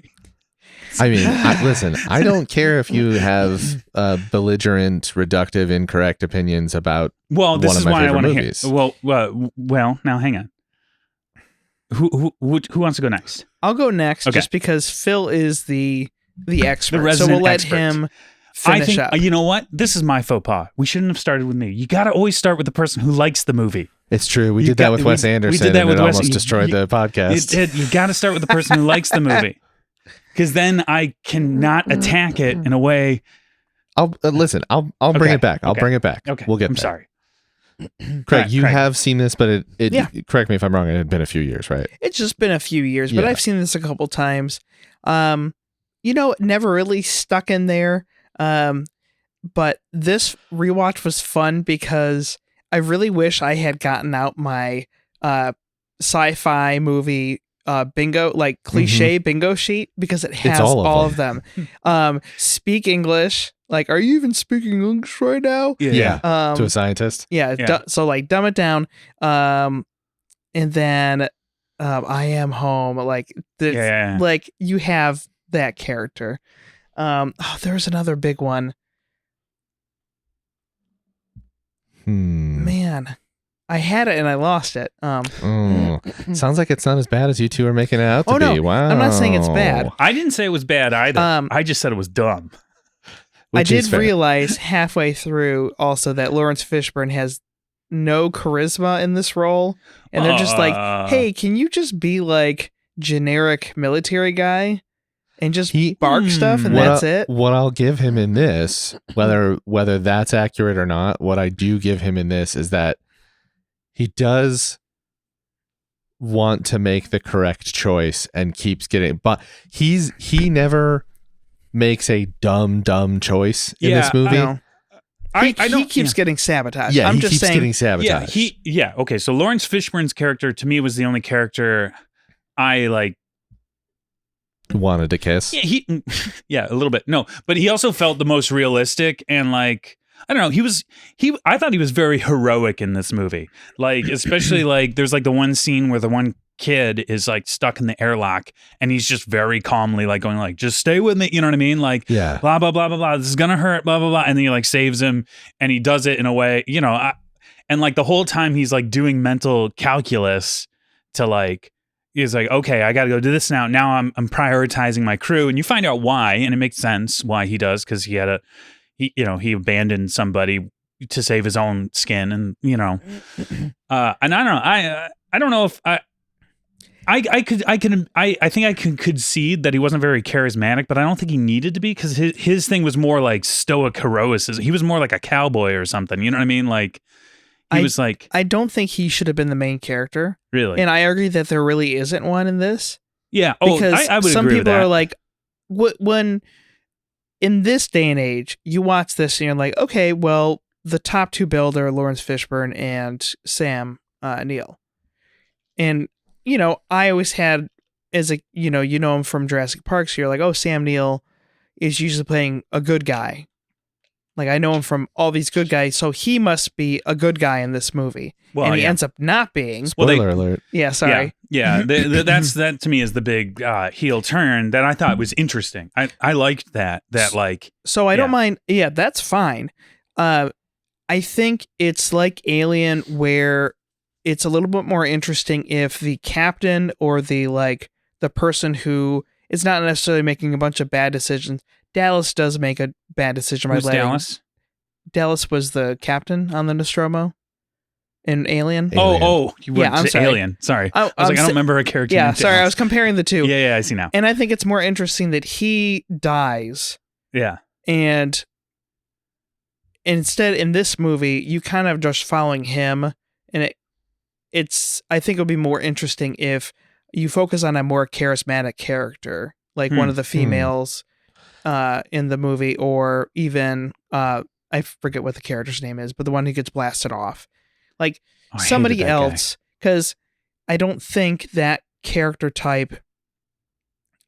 I mean, listen, I don't care if you have belligerent, reductive, incorrect opinions about
this is why I want to hear.
movies.
Well, now hang on. Who wants to go next?
I'll go next,
Okay.
just because Phil is the expert.
The resident
so we'll let
expert.
him finish
I think
up.
you know what? This is my faux pas. We shouldn't have started with me. You got to always start with the person who likes the movie.
It's true. We did that with Wes Anderson,
we did that with
and it
Wes.
almost destroyed the podcast.
It did. You got to start with the person who likes the movie, because then I cannot attack it in a way.
I'll listen. I'll bring it back. I'll bring it back.
Okay,
we'll get.
I'm
there.
sorry,
Craig. You
Craig.
have seen this, but it
Yeah.
correct me if I'm wrong. It had been a few years, right?
It's just been a few years, but
Yeah.
I've seen this a couple times. It never really stuck in there. But this rewatch was fun because I really wish I had gotten out my sci-fi movie bingo, like cliche bingo sheet, because it has all of them. Speak English. Like, are you even speaking English right now?
Yeah. To a scientist.
Yeah. So like, dumb it down. And then I am home. Like, like you have that character. There's another big one. Man, I had it and I lost it.
Sounds like it's not as bad as you two are making it out to be. Wow.
I'm not saying it's bad.
I didn't say it was bad either. I just said it was dumb.
I did realize halfway through also that Lawrence Fishburne has no charisma in this role. And they're just like, hey, can you just be like generic military guy and just bark stuff and that's it?
What I'll give him in this, whether that's accurate or not, what I do give him in this is that he does want to make the correct choice and keeps getting, but he never makes a dumb choice in this movie.
He keeps getting sabotaged.
Yeah,
I'm
he
just
keeps
saying,
getting sabotaged.
Okay, so Lawrence Fishburne's character to me was the only character I like
wanted to kiss.
Yeah, a little bit. No, but he also felt the most realistic and like, I don't know, I thought he was very heroic in this movie. Like, especially like there's like the one scene where the one kid is like stuck in the airlock and he's just very calmly like going like, just stay with me, you know what I mean? Like,
yeah,
blah blah blah blah blah, this is gonna hurt, blah blah blah, and then he like saves him and he does it in a way, you know, and like the whole time he's like doing mental calculus to like, he's like, okay, I got to go do this now. Now I'm prioritizing my crew, and you find out why, and it makes sense why he does, because he he abandoned somebody to save his own skin, and you know, and I don't know, I don't know if I think I can concede that he wasn't very charismatic, but I don't think he needed to be, because his thing was more like stoic heroism. He was more like a cowboy or something. You know what I mean? Like. He was like,
I don't think he should have been the main character.
Really?
And I agree that there really isn't one in this.
Yeah.
Because
I would
some
agree
people
with that.
are like, when in this day and age, you watch this and you're like, okay, well, the top two build are Lawrence Fishburne and Sam Neill. And, you know, I always had as a, you know him from Jurassic Park. So you're like, oh, Sam Neill is usually playing a good guy. Like, I know him from all these good guys, so he must be a good guy in this movie. Well, and he ends up not being.
Spoiler alert.
Yeah, sorry.
Yeah. That to me is the big heel turn that I thought was interesting. I liked that like.
So I don't mind. Yeah, that's fine. I think it's like Alien, where it's a little bit more interesting if the captain or the person who is not necessarily making a bunch of bad decisions. Dallas does make a bad decision by letting.
Dallas?
Dallas was the captain on the Nostromo in Alien.
Oh, you went
I'm
to
sorry.
Alien. Sorry. I was like, I don't remember a character.
Yeah,
named
sorry,
Dallas.
I was comparing the two.
Yeah, I see now.
And I think it's more interesting that he dies.
Yeah.
And instead, in this movie, you kind of just following him, and it's. I think it would be more interesting if you focus on a more charismatic character, like one of the females in the movie, or even I forget what the character's name is, but the one who gets blasted off, like somebody else, because I don't think that character type.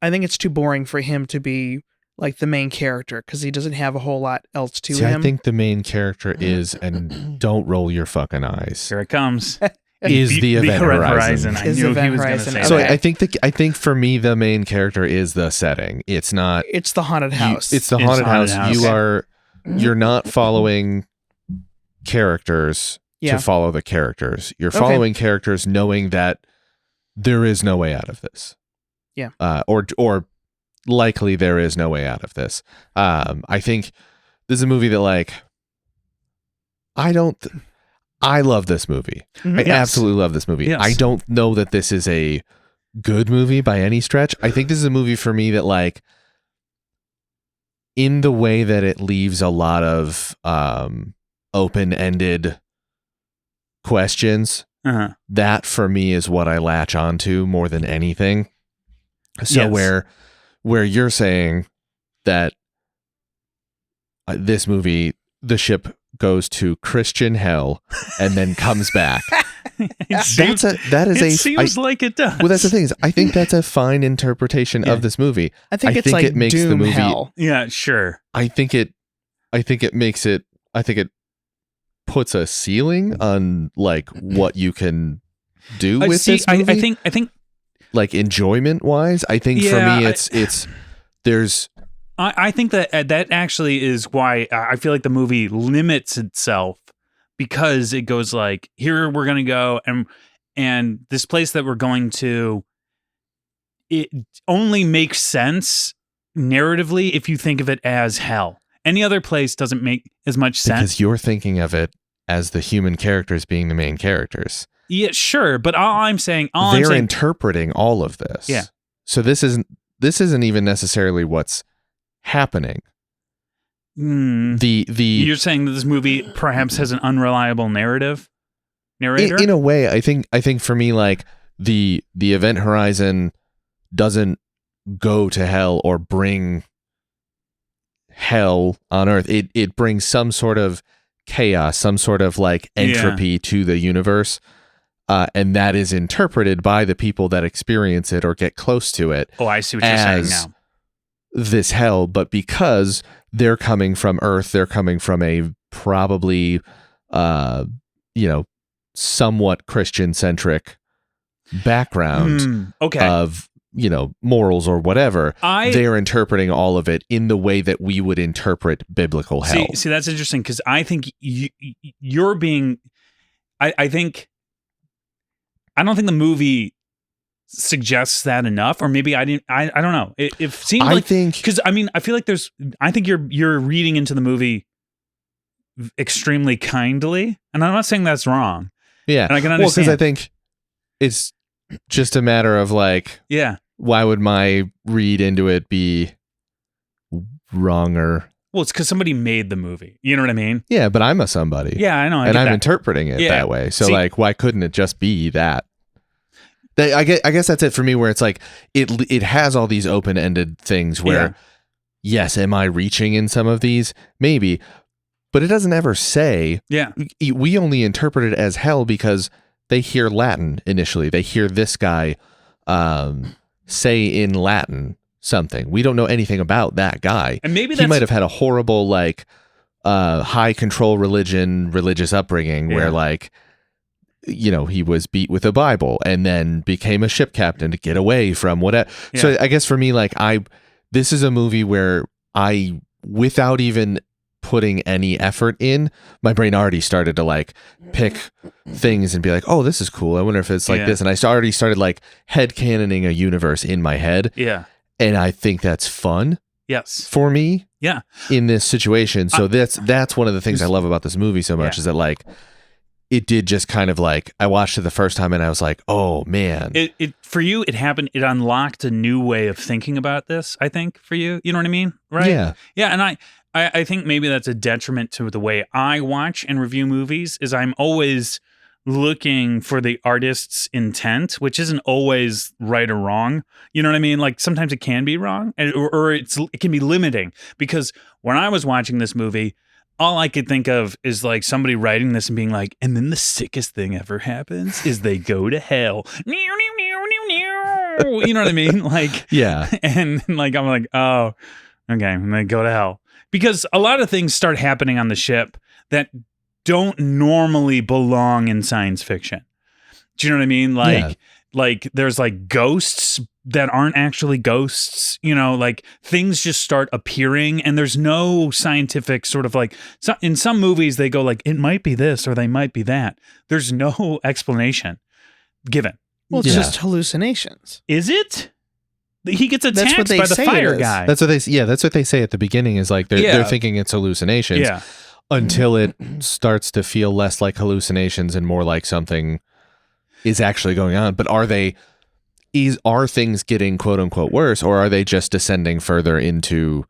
I think it's too boring for him to be like the main character, because he doesn't have a whole lot else to him.
I think the main character is, and don't roll your fucking eyes.
Here it comes.
Is the Event Horizon.
I knew he was going to say
So
that.
I think for me, the main character is the setting. It's not.
It's the haunted house.
It's the haunted house. You're not following characters to follow the characters. You're following characters knowing that there is no way out of this.
Yeah.
Or likely there is no way out of this. I think this is a movie that I love this movie. I absolutely love this movie.
Yes.
I don't know that this is a good movie by any stretch. I think this is a movie for me that in the way that it leaves a lot of open-ended questions, that for me is what I latch onto more than anything. So where you're saying that this movie, the ship goes to Christian hell and then comes back.
It seems,
It
seems like it does.
Well, that's the thing is, I think that's a fine interpretation of this movie.
I think it's like
it makes
Doom
the movie.
hell.
Yeah, sure.
I think it puts a ceiling on like what you can do with this movie.
I think
like enjoyment wise, I think for me there's.
I think that actually is why I feel like the movie limits itself, because it goes like, here we're going to go and this place that we're going to, it only makes sense narratively if you think of it as hell. Any other place doesn't make as much sense.
Because you're thinking of it as the human characters being the main characters.
Yeah, sure. But
they're interpreting all of this.
Yeah.
So this isn't even necessarily what's happening.
You're saying that this movie perhaps has an unreliable narrator?
In a way, I think for me, like the Event Horizon doesn't go to hell or bring hell on Earth. It brings some sort of chaos, some sort of like entropy to the universe. And that is interpreted by the people that experience it or get close to it.
Oh, I see what you're saying now.
This hell, but because they're coming from Earth, they're coming from a probably, somewhat Christian-centric background of, morals or whatever. They're interpreting all of it in the way that we would interpret biblical hell.
See, that's interesting, because I think you're being... I don't think the movie suggests that enough, or maybe I don't know. It seems like, because I feel like I think you're reading into the movie extremely kindly, and I'm not saying that's wrong.
Yeah,
and I can understand.
Because I think it's just a matter of like, why would my read into it be wrong or?
Well, it's because somebody made the movie. You know what I mean?
Yeah, but I'm a somebody.
Yeah, I know.
And I'm interpreting it that way. So like, why couldn't it just be that? I guess that's it for me, where it's like it has all these open-ended things where, yes, am I reaching in some of these? Maybe. But it doesn't ever say.
Yeah.
We only interpret it as hell because they hear Latin initially. They hear this guy say in Latin something. We don't know anything about that guy.
And maybe
he might have had a horrible like high control religious upbringing where like, he was beat with a Bible and then became a ship captain to get away from whatever. Yeah. So I guess for me, like this is a movie where without even putting any effort in, my brain already started to like pick things and be like, oh, this is cool. I wonder if it's like this. And I already started like headcanoning a universe in my head.
Yeah.
And I think that's fun.
Yes.
For me.
Yeah.
In this situation. So that's one of the things I love about this movie so much is that like, it did just kind of like, I watched it the first time and I was like, oh man.
It for you, it happened. It unlocked a new way of thinking about this, I think, for you. You know what I mean? Right?
Yeah.
Yeah. And I think maybe that's a detriment to the way I watch and review movies, is I'm always looking for the artist's intent, which isn't always right or wrong. You know what I mean? Like sometimes it can be wrong, or it can be limiting, because when I was watching this movie, all I could think of is like somebody writing this and being like, and then the sickest thing ever happens is they go to hell. You know what I mean? Like,
yeah.
And like, I'm like, oh, okay. And they go to hell, because a lot of things start happening on the ship that don't normally belong in science fiction. Do you know what I mean? Like there's like ghosts that aren't actually ghosts, like things just start appearing, and there's no scientific sort of like, so in some movies they go like, it might be this or they might be that. There's no explanation given.
Well, it's just hallucinations.
Is it? He gets attacked by the fire guy.
That's what they say at the beginning, is like they're thinking it's hallucinations.
Yeah.
Until it starts to feel less like hallucinations and more like something is actually going on. But are things getting quote unquote worse, or are they just descending further into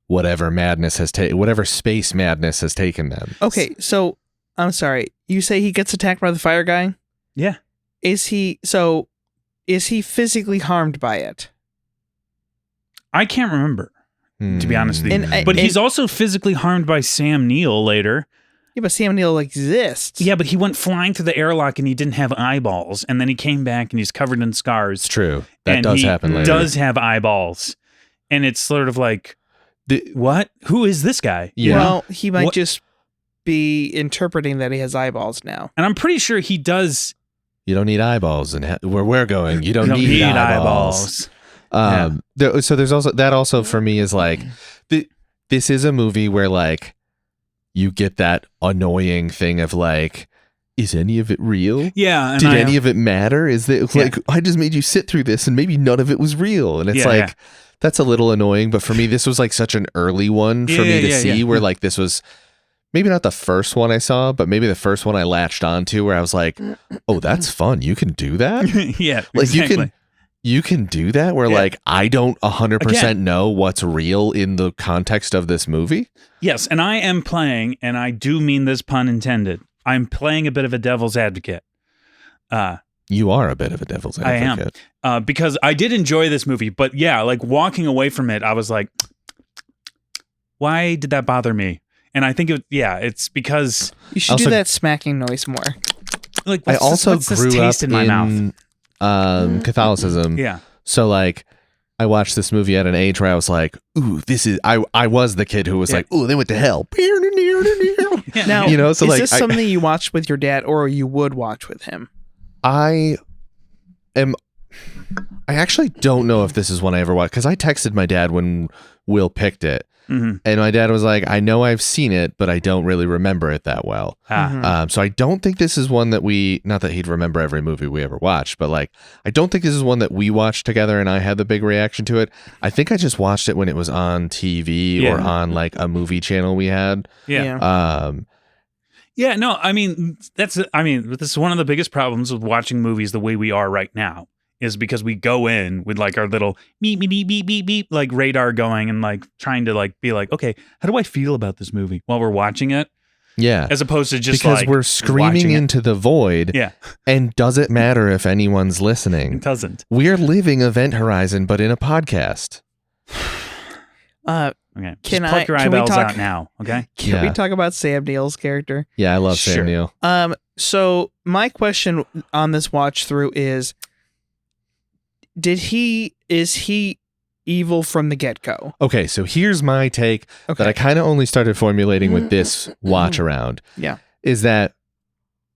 whatever madness whatever space madness has taken them?
Okay, so I'm sorry. You say he gets attacked by the fire guy?
Yeah.
Is he physically harmed by it?
I can't remember. To be honest with you,
And-
but
and-
he's also physically harmed by Sam Neill later.
Yeah, but Sam Neill exists.
Yeah, but he went flying through the airlock and he didn't have eyeballs, and then he came back and he's covered in scars.
It's true. That
and
does
he
happen later.
Does have eyeballs, and it's sort of like, what? Who is this guy?
Yeah.
Well, he might
What-
just be interpreting that he has eyeballs now.
And I'm pretty sure he does.
You don't need eyeballs, and where we're going, you don't,
Don't
need eyeballs. So there's also that. Also for me is like, this is a movie where like you get that annoying thing of like, is any of it real?
Yeah. And
Did any of it matter? Is that like I just made you sit through this and maybe none of it was real? And it's
Yeah,
like
yeah.
that's a little annoying. But for me, this was like such an early one for me to see where like this was maybe not the first one I saw, but maybe the first one I latched onto where I was like, oh, that's fun. You can do that.
yeah.
Like
Exactly.
you can do that where
Yeah.
like I don't 100%
Again.
know what's real in the context of this movie.
Yes, and I am playing, and I do mean this pun intended. I'm playing a bit of a devil's advocate.
You are a bit of a devil's
I am.
advocate.
Because I did enjoy this movie, but yeah, like walking away from it, I was like, why did that bother me? And I think it's because
You should
Also-
do that smacking noise more.
like
I
what's
also
this
grew
taste
up
in my mouth.
Catholicism.
Yeah.
So like I watched this movie at an age where I was like, ooh, this is I was the kid who was
Yeah.
like, ooh, they went to hell.
Yeah.
Now,
You know, so
is
like
this something you watched with your dad or you would watch with him?
I actually don't know if this is one I ever watched because I texted my dad when Will picked it.
hmm
And my dad was like, I know I've seen it, but I don't really remember it that well.
Mhm.
So I don't think this is one that not that he'd remember every movie we ever watched, but like, I don't think this is one that we watched together and I had the big reaction to it. I think I just watched it when it was on TV or
Yeah.
on like a movie channel we had.
Yeah.
Yeah.
No, I mean, this is one of the biggest problems with watching movies the way we are right now is because we go in with like our little beep, beep, beep, beep, beep, beep, like radar going and like trying to like be like, okay, how do I feel about this movie while we're watching it?
Yeah.
As opposed to just
Because
like
we're screaming
watching it.
into the void.
Yeah,
And does it matter if anyone's
it
listening?
doesn't.
We're living Event Horizon, but in a podcast.
Okay,
Can
just pluck your
can we
eyeballs
talk-
out now, okay?
Can we
Yeah.
talk about Sam Neill's character?
Yeah, I love
Sure.
Sam Neill.
So my question on this watch through is is he evil from the get-go?
Okay, so here's my take
Okay.
that I kind of only started formulating with this watch around.
Yeah.
Is that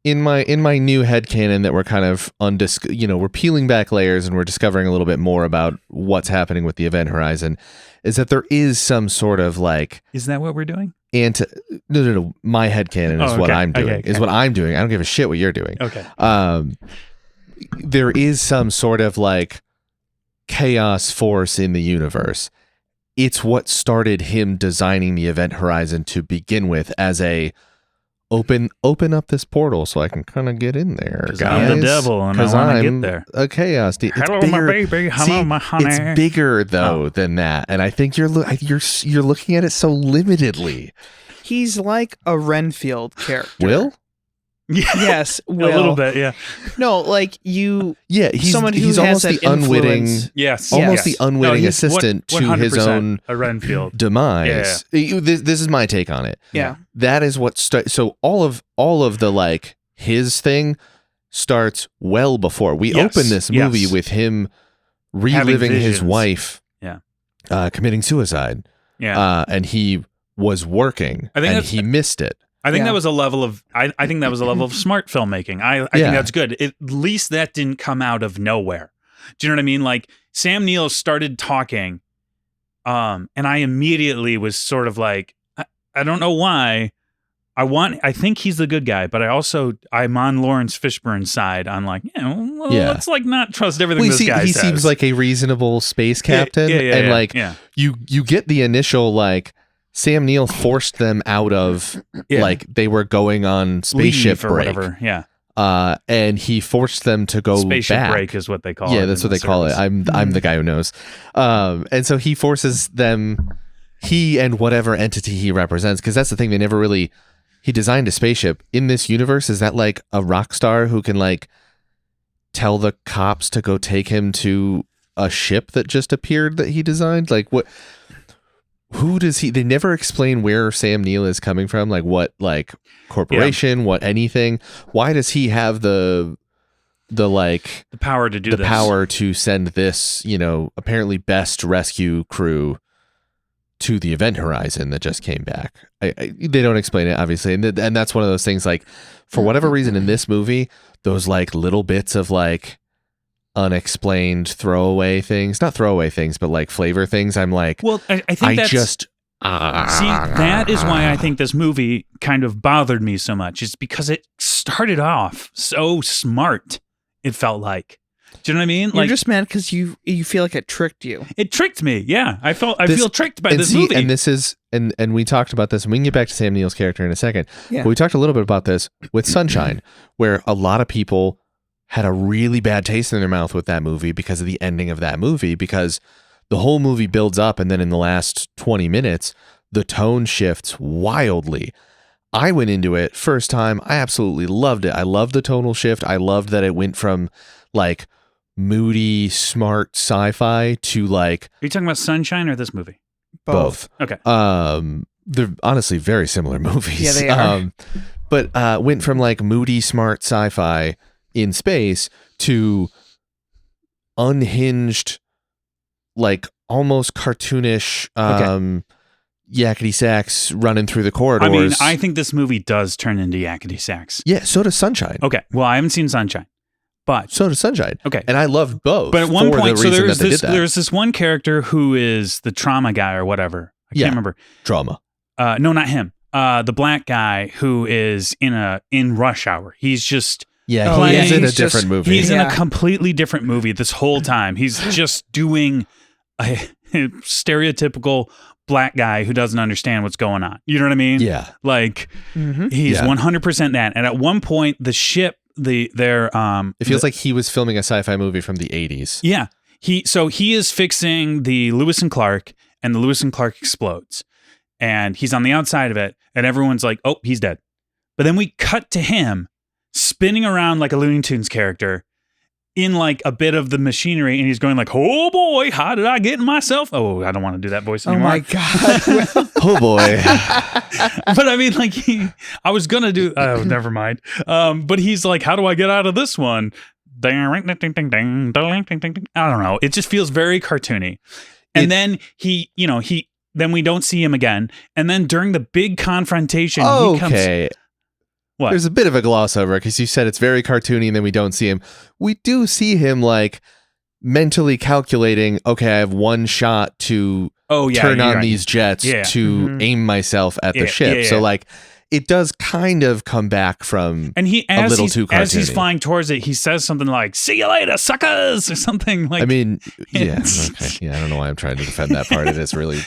in my new headcanon that we're kind of we're peeling back layers and we're discovering a little bit more about what's happening with the Event Horizon, is that there is some sort of like
Is that what we're doing?
no. My headcanon is
Oh,
what
okay.
I'm doing.
Okay,
Is
okay.
what I'm doing. I don't give a shit what you're doing.
Okay.
There is some sort of like chaos force in the universe. It's what started him designing the Event Horizon to begin with as a open up this portal so I can kind of get in there,
'Cause
guys.
I'm the devil and I
'Cause
wanna get
I'm
there.
a chaos. It's
Hello,
bigger,
my baby. Hello,
See,
my honey.
It's bigger though than that, and I think you're looking at it so limitedly.
He's like a Renfield character.
Will?
Yeah.
Yes,
A
Will.
little bit, yeah.
No, like you
Yeah, he's
someone who
he's
has
almost
that
the unwitting.
influence.
Yes.
Almost
yes.
the unwitting
he's
assistant to his
100%
own
a Renfield.
demise. This is my take on it.
Yeah.
That is what so all of the like his thing starts well before we
Yes,
open this movie
yes.
with him reliving his
visions.
wife
Yeah.
committing suicide,
Yeah.
and he was working
I think
and
that's-
he missed it.
I think
Yeah.
that was a level of I think that was a level of smart filmmaking. I
Yeah.
think that's good. At least that didn't come out of nowhere. Do you know what I mean? Like Sam Neill started talking, and I immediately was sort of like, I don't know why. I think he's the good guy, but I'm on Lawrence Fishburne's side. I'm like,
Yeah.
let's like not trust everything
Well,
this guy
he
says.
seems like a reasonable space captain,
Yeah, yeah,
and
yeah,
like
yeah.
you get the initial like Sam Neill forced them out of
Yeah.
like they were going on spaceship
Leave or
break.
whatever. Yeah,
And he forced them to go
spaceship
back.
break is what they call it.
Yeah, that's
in
what they
the
call it.
service.
I'm the guy who knows. And so he forces them, he and whatever entity he represents, because that's the thing. He designed a spaceship in this universe. Is that like a rock star who can like tell the cops to go take him to a ship that just appeared that he designed? Like what? who does he? They never explain where Sam Neill is coming from. Like what, like corporation, what anything. Why does he have the
power to do
the
this.
power to send this, apparently best rescue crew to the Event Horizon that just came back? They don't explain it, obviously, and that's one of those things. Like, for whatever reason in this movie, those like little bits of like unexplained throwaway things, not throwaway things, but like flavor things. I'm like,
Well, I think that's see, that is why I think this movie kind of bothered me so much. It's because it started off so smart. It felt like. Do you know what I mean?
You're just mad because you feel like it tricked you.
It tricked me. Yeah, I feel tricked by this movie.
And this is and we talked about this, and we can get back to Sam Neill's character in a second.
Yeah.
But we talked a little bit about this with Sunshine, where a lot of people had a really bad taste in their mouth with that movie because of the ending of that movie, because the whole movie builds up, and then in the last 20 minutes, the tone shifts wildly. I went into it first time. I absolutely loved it. I loved the tonal shift. I loved that it went from like moody, smart sci-fi to like.
Are you talking about Sunshine or this movie?
Both.
Okay.
They're honestly very similar movies.
Yeah, they are.
But went from like moody, smart sci-fi in space to unhinged, like almost cartoonish. Yakety sax running through the corridors.
I mean, I think this movie does turn into yakety sax.
Yeah, so does Sunshine.
Okay. Well, I haven't seen Sunshine, but
So does Sunshine.
Okay.
And I loved both.
But at one
for
point,
the
so
reason that they did that.
there's this one character who is the trauma guy or whatever. I
Yeah.
can't remember.
Drama.
No, not him. The black guy who is in Rush Hour. He's just
Yeah,
playing-
he's in a
he's just-
different movie.
he's in
Yeah.
a completely different movie this whole time. He's just doing a stereotypical black guy who doesn't understand what's going on. You know what I mean?
Yeah.
Like
Mm-hmm.
he's
Yeah.
100% that. And at one point, the ship,
It feels like he was filming a sci-fi movie from the 80s.
Yeah. He is fixing the Lewis and Clark, and the Lewis and Clark explodes. And he's on the outside of it, and everyone's like, oh, he's dead. But then we cut to him spinning around like a Looney Tunes character in like a bit of the machinery, and he's going like, oh boy, how did I get in myself? Oh, I don't want to do that voice
Oh
anymore.
my god.
Oh boy.
But I mean, like, I was gonna do. Oh, never mind. But he's like, "How do I get out of this one?" I don't know. It just feels very cartoony. And then then we don't see him again. And then during the big confrontation, he comes.
Okay.
What?
There's a bit of a gloss over it because you said it's very cartoony and then we don't see him. We do see him like mentally calculating, okay, I have one shot to
Oh yeah,
turn
you're
on
right.
these jets
Yeah.
to
Mhm.
aim myself at the
Yeah,
ship.
yeah,
So
yeah.
like it does kind of come back from
And he,
a little
he's,
too
as he's
cartoony.
flying towards it, he says something like "See you later, suckers" or something like.
I mean, yeah,
it's-
okay. Yeah, I don't know why I'm trying to defend that part. It is really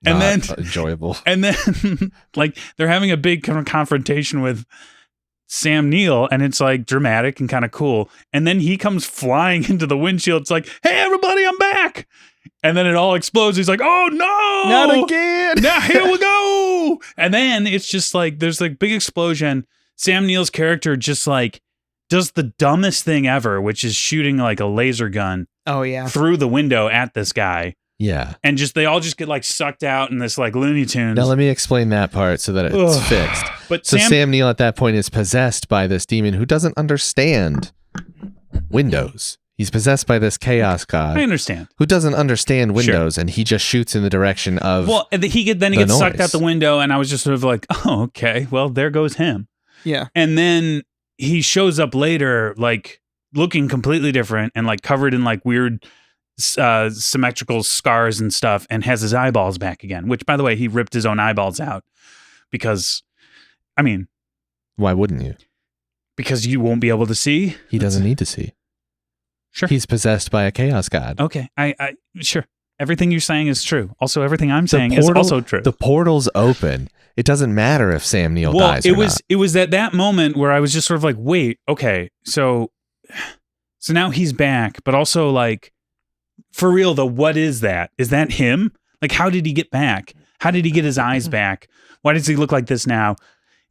And
not
then-
enjoyable.
And then, like, they're having a big kind of confrontation with Sam Neill, and it's like dramatic and kind of cool. And then he comes flying into the windshield. It's like, "Hey, everybody, I'm back!" And then it all explodes. He's like, "Oh no,
Not again.
Now here we go!" And then it's just like there's like big explosion. Sam Neill's character just like does the dumbest thing ever, which is shooting like a laser gun
Oh yeah.
through the window at this guy.
Yeah.
And just they all just get like sucked out in this like Looney Tunes.
Now let me explain that part so that it's
Ugh.
fixed.
But
So Sam Neill at that point is possessed by this demon who doesn't understand Windows. He's possessed by this chaos
I
god
understand.
who doesn't understand Windows, and he just shoots in the direction of.
Well, and he
the
gets sucked
noise.
out the window, and I was just sort of like, "Oh, okay. Well, there goes him."
Yeah.
And then he shows up later, like looking completely different and like covered in like weird symmetrical scars and stuff, and has his eyeballs back again. Which, by the way, he ripped his own eyeballs out because, I mean,
Why wouldn't you?
because you won't be able to see.
He doesn't need to see.
Sure.
He's possessed by a chaos god.
Okay. I sure. Everything you're saying is true. Also, everything I'm saying is also true.
The portal's open. It doesn't matter if Sam Neill
Well,
dies.
it
or
was
not.
it was at that moment where I was just sort of like, wait, okay, so now he's back, but also like, for real though, what is that? Is that him? Like, how did he get back? How did he get his eyes back? Why does he look like this now?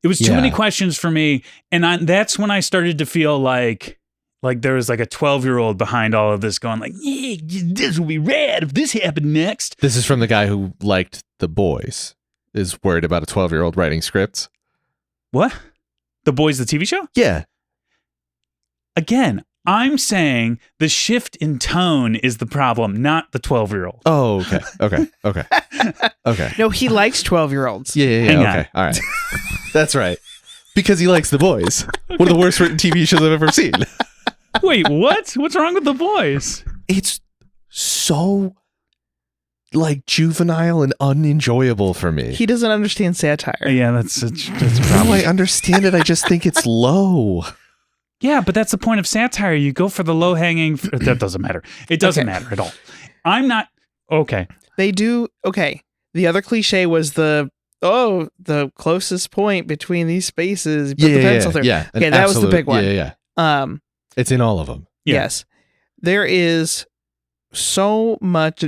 It was too
Yeah.
many questions for me, and that's when I started to feel like like there was like a 12-year-old behind all of this going like, yeah, this would be rad if this happened next.
This is from the guy who liked The Boys, is worried about a 12-year-old writing scripts.
What? The Boys, the TV show?
Yeah.
Again, I'm saying the shift in tone is the problem, not the 12-year-old.
Oh, okay. Okay.
No, he likes 12-year-olds.
Yeah.
Hang on.
Okay. All right. That's right. Because he likes The Boys. One of the worst written TV shows I've ever seen.
Wait, what? What's wrong with The Boys?
It's so like juvenile and unenjoyable for me.
He doesn't understand satire.
Yeah, that's a
No,
problem.
I understand it. I just think it's low.
Yeah, but that's the point of satire. You go for the low-hanging... That doesn't matter. It doesn't
Okay.
matter at all. I'm not... Okay.
They do. Okay. The other cliche was the closest point between these spaces. Put the pencil through.
Yeah.
Okay, that was the big one.
Yeah.
Um,
It's in all of them.
Yeah.
Yes. There is so much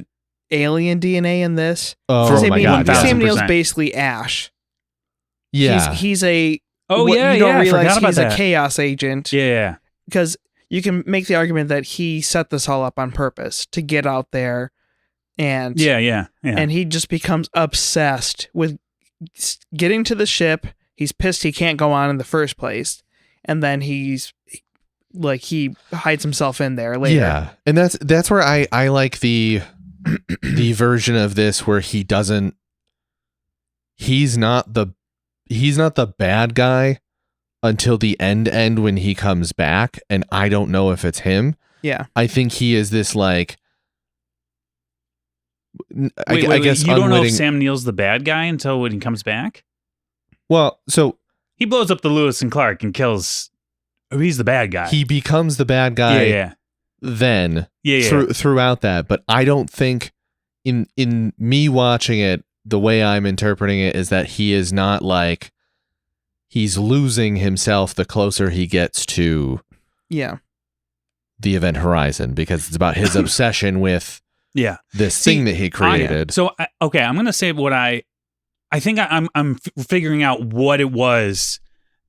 alien DNA in this.
Oh
For
my
Sam
god.
Neill-
Yeah.
Sam Neill's
1000%.
basically Ash.
Yeah.
He's a.
Oh,
what
yeah,
you don't
yeah. I
realize
forgot about
he's
that.
a chaos agent.
Yeah.
Because you can make the argument that he set this all up on purpose to get out there, and
Yeah.
and he just becomes obsessed with getting to the ship. He's pissed he can't go on in the first place, and then he's like he hides himself in there later.
Yeah. And that's where I like the version of this where he's not the bad guy until the end when he comes back, and I don't know if it's him.
Yeah.
I think he is this like I
Wait,
guess
you don't know
unwitting.
if Sam Neill's the bad guy until when he comes back?
Well, so
He blows up the Lewis and Clark and kills... Oh, he's the bad guy.
he becomes the bad guy
Yeah.
then
Yeah.
throughout that, but I don't think in me watching it, the way I'm interpreting it is that he is not like he's losing himself the closer he gets to
Yeah.
the Event Horizon, because it's about his obsession with
Yeah.
this
See,
thing that he created.
Okay, I'm going to say what I think I'm figuring out what it was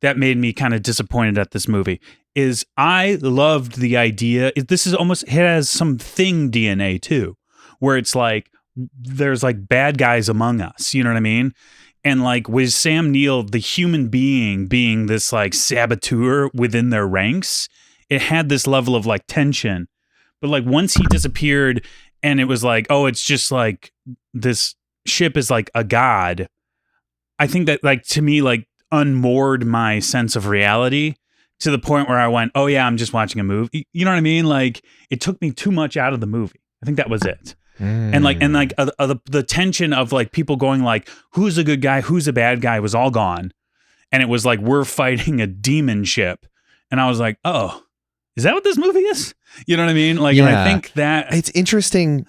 that made me kind of disappointed at this movie. Is I loved the idea. This is almost, it has some Thing DNA too, where it's like there's like bad guys among us. You know what I mean? And like with Sam Neill, the human being this like saboteur within their ranks, it had this level of like tension. But like once he disappeared and it was like, oh, it's just like this ship is like a god. I think that like to me, like unmoored my sense of reality to the point where I went, oh yeah, I'm just watching a movie. You know what I mean? Like it took me too much out of the movie. I think that was it. And the tension of like people going like, who's a good guy, who's a bad guy was all gone. And it was like, we're fighting a demon ship. And I was like, oh, is that what this movie is? You know what I mean? Like, and I think that
It's interesting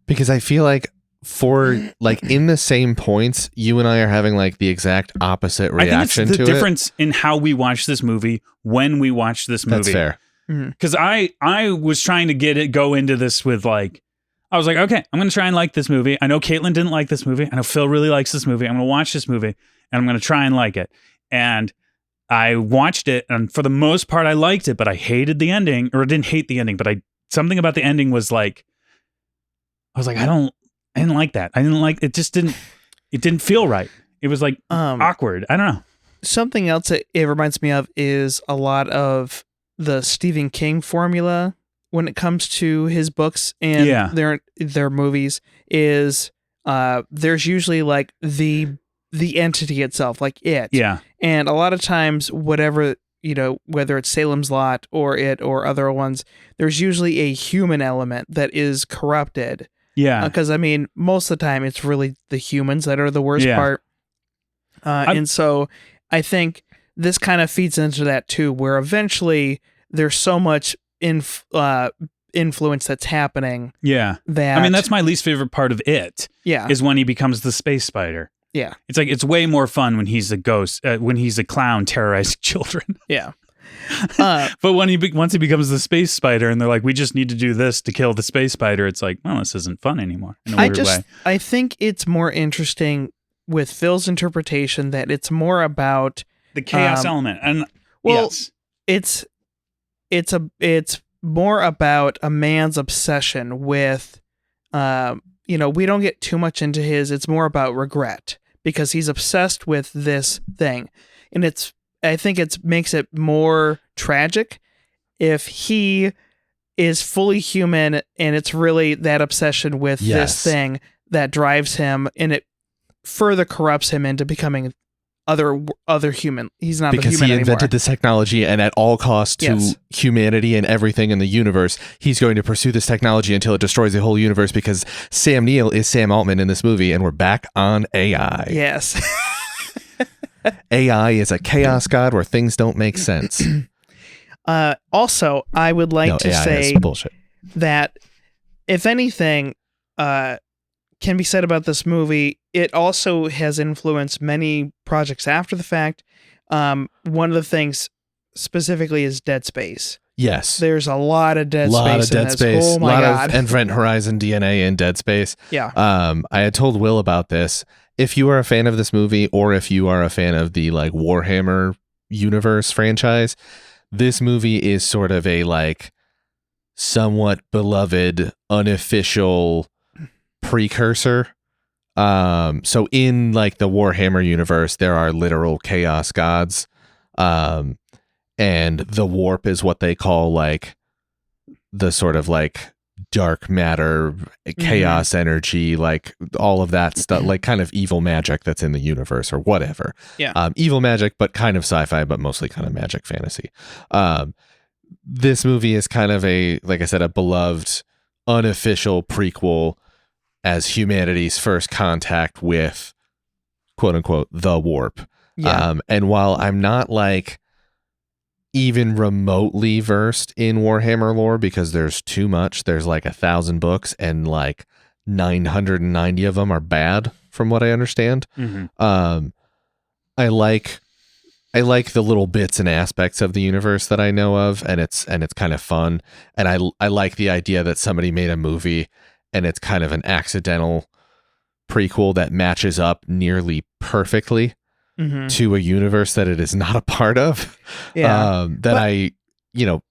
because I feel like for like in the same points, you and I are having like the exact opposite
I think
reaction
it's the
to
difference in how we watch this movie when we watch this
it.
movie.
That's fair.
Because I was trying to go into this with like, I was like, okay, I'm going to try and like this movie. I know Caitlin didn't like this movie. I know Phil really likes this movie. I'm going to watch this movie and I'm going to try and like it. And I watched it, and for the most part, I liked it, but I hated the ending, or didn't hate the ending, but something about the ending was like, I was like, I didn't like that. I didn't like it. It didn't feel right. It was like awkward. I don't know.
Something else that it reminds me of is a lot of the Stephen King formula when it comes to his books and their movies. Is there's usually like the entity itself, like it.
Yeah.
And a lot of times, whatever, whether it's Salem's Lot or it or other ones, there's usually a human element that is corrupted.
Yeah.
Because, most of the time, it's really the humans that are the worst part. And so I think this kind of feeds into that, too, where eventually there's so much influence that's happening.
Yeah.
That
that's my least favorite part of it.
Yeah.
Is when he becomes the space spider.
Yeah.
It's like, it's way more fun when he's a ghost, when he's a clown terrorizing children.
Yeah.
But when once he becomes the space spider and they're like, we just need to do this to kill the space spider, it's like, well, this isn't fun anymore in a weird way.
I think it's more interesting with Phil's interpretation that it's more about
The chaos element. And
well,
yes.
it's more about a man's obsession with, we don't get too much into it's more about regret because he's obsessed with this thing. And I think it makes it more tragic if he is fully human and it's really that obsession with this thing that drives him, and it further corrupts him into becoming other human. He's not
because
a human
he invented
anymore.
this technology, and at all costs to humanity and everything in the universe, he's going to pursue this technology until it destroys the whole universe, because Sam Neill is Sam Altman in this movie, and we're back on AI.
Yes.
AI is a chaos god where things don't make sense.
Also, I would like to
AI
say
is bullshit.
that if anything can be said about this movie, it also has influenced many projects after the fact. One of the things specifically is Dead Space.
Yes.
There's a lot of Dead
Space.
Oh my God.
Of Event Horizon DNA in Dead Space.
Yeah.
I had told Will about this. If you are a fan of this movie, or if you are a fan of the like Warhammer universe franchise, this movie is sort of a like somewhat beloved unofficial precursor. So in like the Warhammer universe, there are literal chaos gods. And the warp is what they call like the sort of like dark matter, chaos energy, like all of that stuff, like kind of evil magic that's in the universe or whatever.
Yeah.
Evil magic, but kind of sci-fi, but mostly kind of magic fantasy. This movie is kind of like I said, a beloved unofficial prequel as humanity's first contact with quote unquote the warp.
Yeah.
And while I'm not like even remotely versed in Warhammer lore, because there's too much, there's like 1,000 books and like 990 of them are bad from what I understand.
Mm-hmm.
I like the little bits and aspects of the universe that I know of, and it's kind of fun. And I like the idea that somebody made a movie and it's kind of an accidental prequel that matches up nearly perfectly to a universe that it is not a part of.
Yeah.
I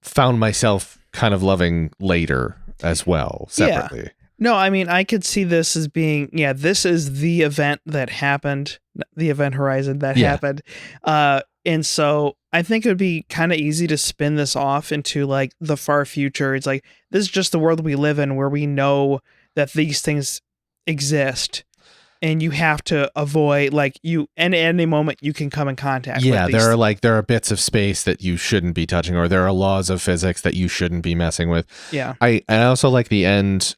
found myself kind of loving later as well, separately.
Yeah. No, I mean, I could see this as being, this is the event that happened, the Event Horizon that happened. And so I think it would be kind of easy to spin this off into like the far future. It's like, this is just the world we live in where we know that these things exist. And you have to avoid, like, and at any moment you can come in contact with these.
There are bits of space that you shouldn't be touching, or there are laws of physics that you shouldn't be messing with.
Yeah.
I also like the end.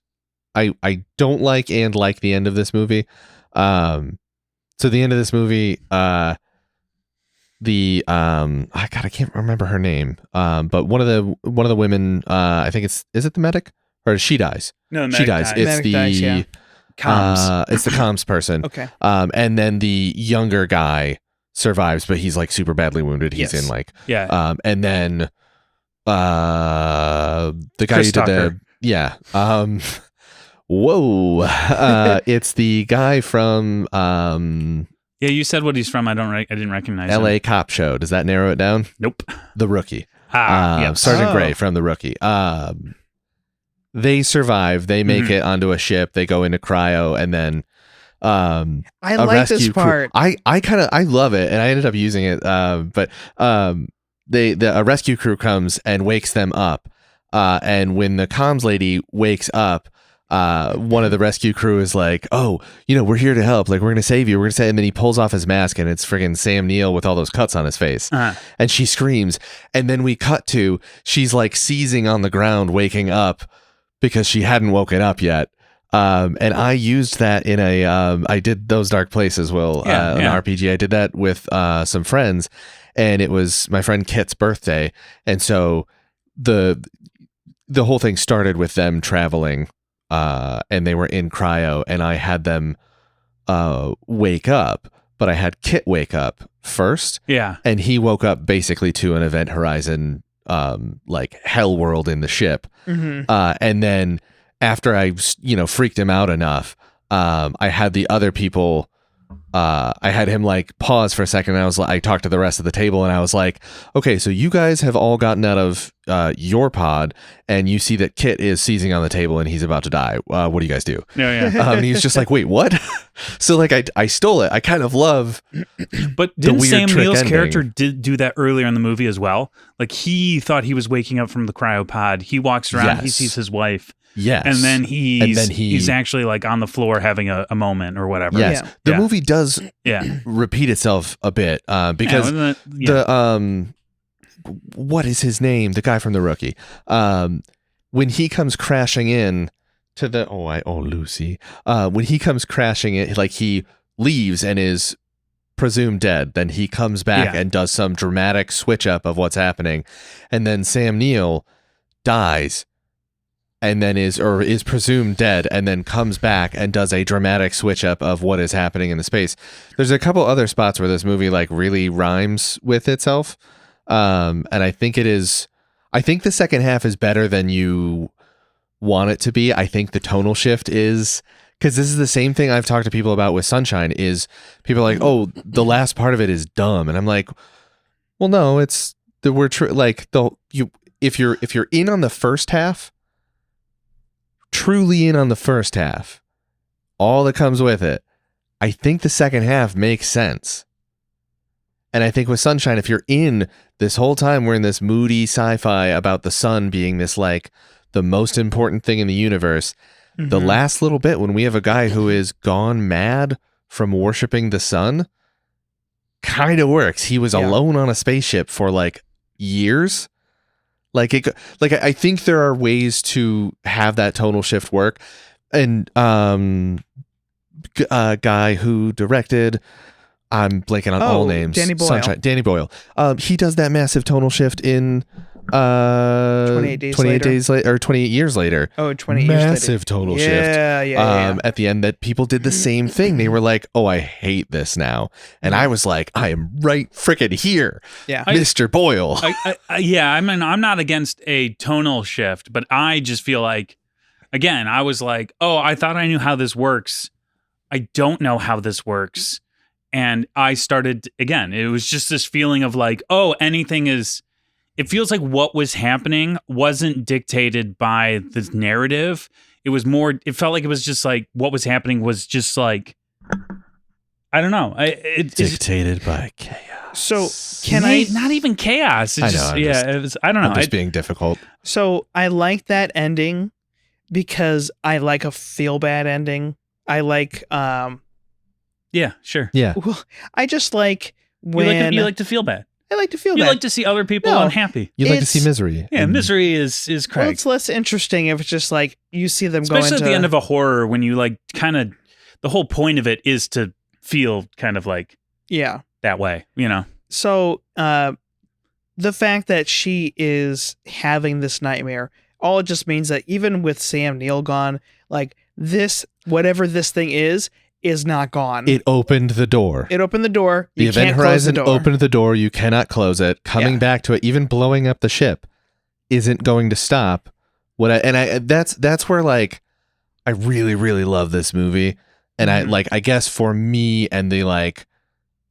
I don't like and like the end of this movie. So the end of this movie, I can't remember her name. But one of the women, I think is it the medic, or she dies?
No,
she dies. It's
medic
the
dies, yeah.
Comms.
It's the comms person.
Okay.
And then the younger guy survives, but he's like super badly wounded. He's in like, and then the guy
Chris
who did
Tucker.
it's the guy from
Yeah, you said what he's from. I didn't recognize him.
LA Cop Show. Does that narrow it down?
Nope.
The Rookie.
Yes.
Sergeant
Oh.
Gray from The Rookie. They survive. They make it onto a ship. They go into cryo, and then
I
a
like this
rescue
part.
crew. I love it, and I ended up using it. But a rescue crew comes and wakes them up. And when the comms lady wakes up, one of the rescue crew is like, "Oh, we're here to help. Like, we're gonna save you. We're gonna say." And then he pulls off his mask, and it's friggin' Sam Neill with all those cuts on his face. And she screams. And then we cut to she's like seizing on the ground, waking up because she hadn't woken up yet. And I used that in I did Those Dark Places, an RPG. I did that with some friends, and it was my friend Kit's birthday. And so the whole thing started with them traveling, and they were in cryo, and I had them wake up, but I had Kit wake up first.
Yeah.
And he woke up basically to an Event Horizon like hell world in the ship. And then after I freaked him out enough, I had the other people I had him like pause for a second. And I talked to the rest of the table and I was like, okay, so you guys have all gotten out of your pod and you see that Kit is seizing on the table and he's about to die. What do you guys do?
Yeah.
And he's just like, wait, what? So like I stole it. I kind of love
But didn't
weird
Sam
trick
Neill's
ending.
character did do that earlier in the movie as well? Like he thought he was waking up from the cryopod. He walks around, he
Yes.
sees his wife,
yes.
and then he's
he-
he's actually like on the floor having a moment or whatever.
Yes.
Yeah.
The
Yeah.
movie does
Yeah.
repeat itself a bit because
Yeah, wasn't it- yeah.
what is his name? The guy from The Rookie. When he comes crashing in to the Lucy. When he comes crashing in, like he leaves and is presumed dead, then he comes back
Yeah.
and does some dramatic switch up of what's happening, and then Sam Neill dies and then is presumed dead and then comes back and does a dramatic switch up of what is happening in the space. There's a couple other spots where this movie like really rhymes with itself. And I think the second half is better than you want it to be. I think the tonal shift is, because this is the same thing I've talked to people about with Sunshine, is people are like, oh, the last part of it is dumb. And I'm like, well, no, it's if you're in on the first half, truly in on the first half, all that comes with it, I think the second half makes sense. And I think with Sunshine, if you're in this whole time, we're in this moody sci-fi about the sun being this like the most important thing in the universe. The
Mhm.
last little bit when we have a guy who is gone mad from worshiping the sun kind of works. He was
Yeah.
alone on a spaceship for like years. I think there are ways to have that tonal shift work. And guy who directed, I'm blanking on all names.
Danny Boyle.
Sunshine. Danny Boyle. He does that massive tonal shift in
28 Days
28
Later.
days later or 28 years later.
Oh, 20 years later.
Massive tonal shift.
Yeah.
At the end, that people did the same thing. They were like, "Oh, I hate this now," and I was like, "I am right frickin' here,
Yeah.
Mr. Boyle."
I mean, I'm not against a tonal shift, but I just feel like, again, I was like, oh, I thought I knew how this works. I don't know how this works. And I started, again, it was just this feeling of like, oh, it feels like what was happening wasn't dictated by the narrative. It felt like it was just like what was happening was just like, I don't know. It's
Dictated by chaos.
So can I?
not even chaos. It's
I know,
just,
I'm
yeah,
just-
it was, I don't know.
I'm just being difficult.
So I like that ending because I like a feel bad ending. I like
Yeah, sure.
Yeah.
well, I just like when
You like to feel bad.
I like to feel
You
bad.
like to see other people
No.
unhappy.
You like to see
It's-
misery.
Yeah,
And
misery is
well,
Craig.
it's less interesting if it's just like you see them
Especially
go
at
into
the end of a horror when you like kind of the whole point of it is to feel kind of like
yeah.
that way, you know.
So the fact that she is having this nightmare, all it just means that even with Sam Neill gone, like this, whatever this thing is not gone.
It opened the door.
It opened the door.
The
You
Event
can't close the
Horizon
door.
opened the door. You cannot close it. Coming
Yeah.
back to it, even blowing up the ship, isn't going to stop. That's where like I really really love this movie, and
Mhm.
I guess for me and the like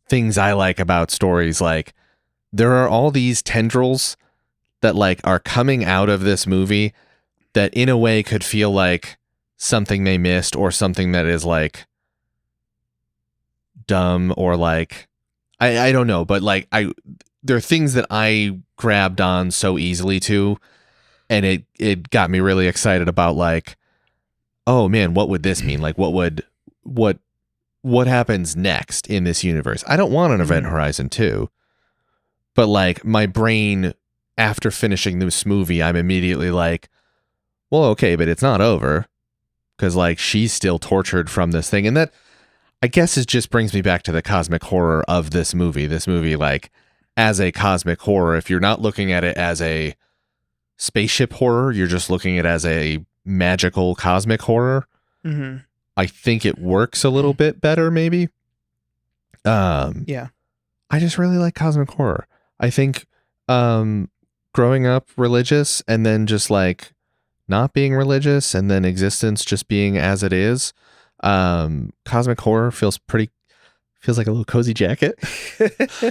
things I like about stories, like there are all these tendrils that like are coming out of this movie that in a way could feel like something they missed or something that is like dumb or like I don't know, but like there are things that I grabbed on so easily to, and it got me really excited about like, oh man, what would this mean? Like what happens next in this universe? I don't want an Event Horizon 2, but like my brain after finishing this movie, I'm immediately like, well, okay, but it's not over, because like she's still tortured from this thing, and that I guess it just brings me back to the cosmic horror of this movie. This movie, like, as a cosmic horror, if you're not looking at it as a spaceship horror, you're just looking at it as a magical cosmic horror.
Mm-hmm.
I think it works a little bit better, maybe.
Yeah.
I just really like cosmic horror. I think growing up religious and then just like not being religious and then existence just being as it is, cosmic horror feels pretty feels like a little cozy jacket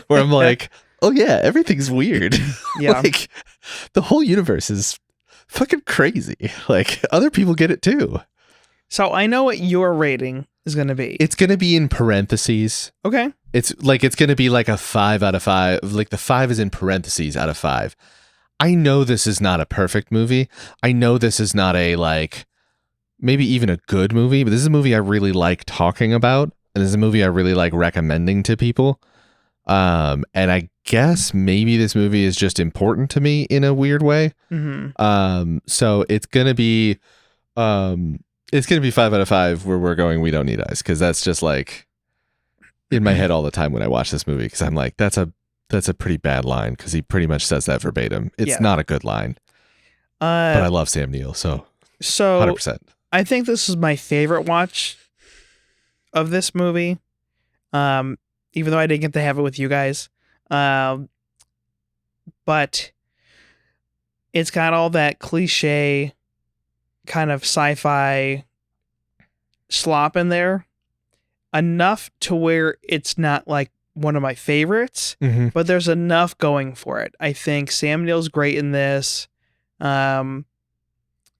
where I'm like, oh yeah, everything's weird.
Yeah.
Like the whole universe is fucking crazy. Like other people get it too.
So I know what your rating is going to be.
It's going to be in parentheses.
Okay.
It's going to be like a 5 out of 5. Like the 5 is in parentheses out of 5. I know this is not a perfect movie. I know this is not a like maybe even a good movie, but this is a movie I really like talking about. And this is a movie I really like recommending to people. And I guess maybe this movie is just important to me in a weird way.
Mm-hmm.
So it's going to be 5 out of 5 where we're going, we don't need eyes. Cause that's just like in my head all the time when I watch this movie. Cause I'm like, that's a pretty bad line. Cause he pretty much says that verbatim. It's not a good line, but I love Sam Neill. So 100%.
I think this is my favorite watch of this movie. Even though I didn't get to have it with you guys. But it's got all that cliche kind of sci-fi slop in there. Enough to where it's not like one of my favorites, but there's enough going for it. I think Sam Neill's great in this. Everyone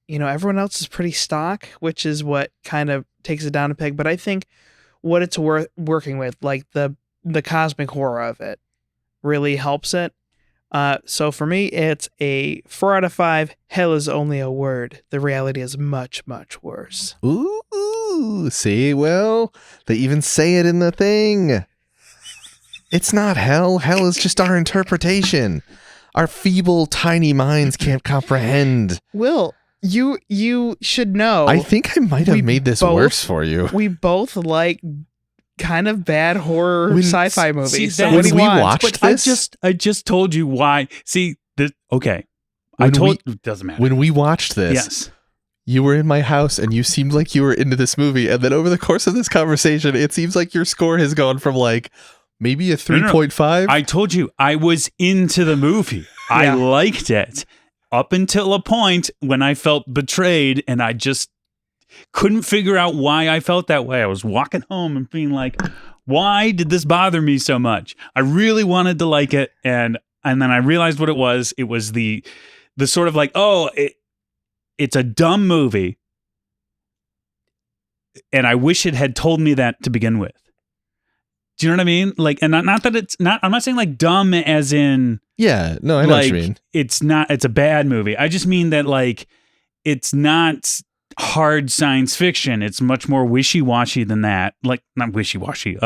else is pretty stock, which is what kind of takes it down a peg. But I think what it's working with, like the cosmic horror of it, really helps it. So for me, it's a 4 out of 5. Hell is only a word. The reality is much, much worse.
Ooh, see, well, they even say it in the thing. It's not hell. Hell is just our interpretation. Our feeble, tiny minds can't comprehend.
Will, you should know.
I think I might have made this worse for you.
We both like kind of bad horror sci-fi movies.
See,
so what do you
we
want?
watched
But
this,
I just told you why. See, okay. It doesn't matter.
when we watched this,
Yes.
you were in my house and you seemed like you were into this movie. And then over the course of this conversation, it seems like your score has gone from like maybe a 3.5.
I told you I was into the movie. I
Yeah.
liked it up until a point when I felt betrayed and I just couldn't figure out why I felt that way. I was walking home and being like, why did this bother me so much? I really wanted to like it. And then I realized what it was. It was the sort of like, it's a dumb movie. And I wish it had told me that to begin with. Do you know what I mean? Like, and not that it's not, I'm not saying like dumb as in,
Yeah, no, I know what you
like,
mean.
it's a bad movie. I just mean that like, it's not hard science fiction. It's much more wishy-washy than that. Like, not wishy-washy,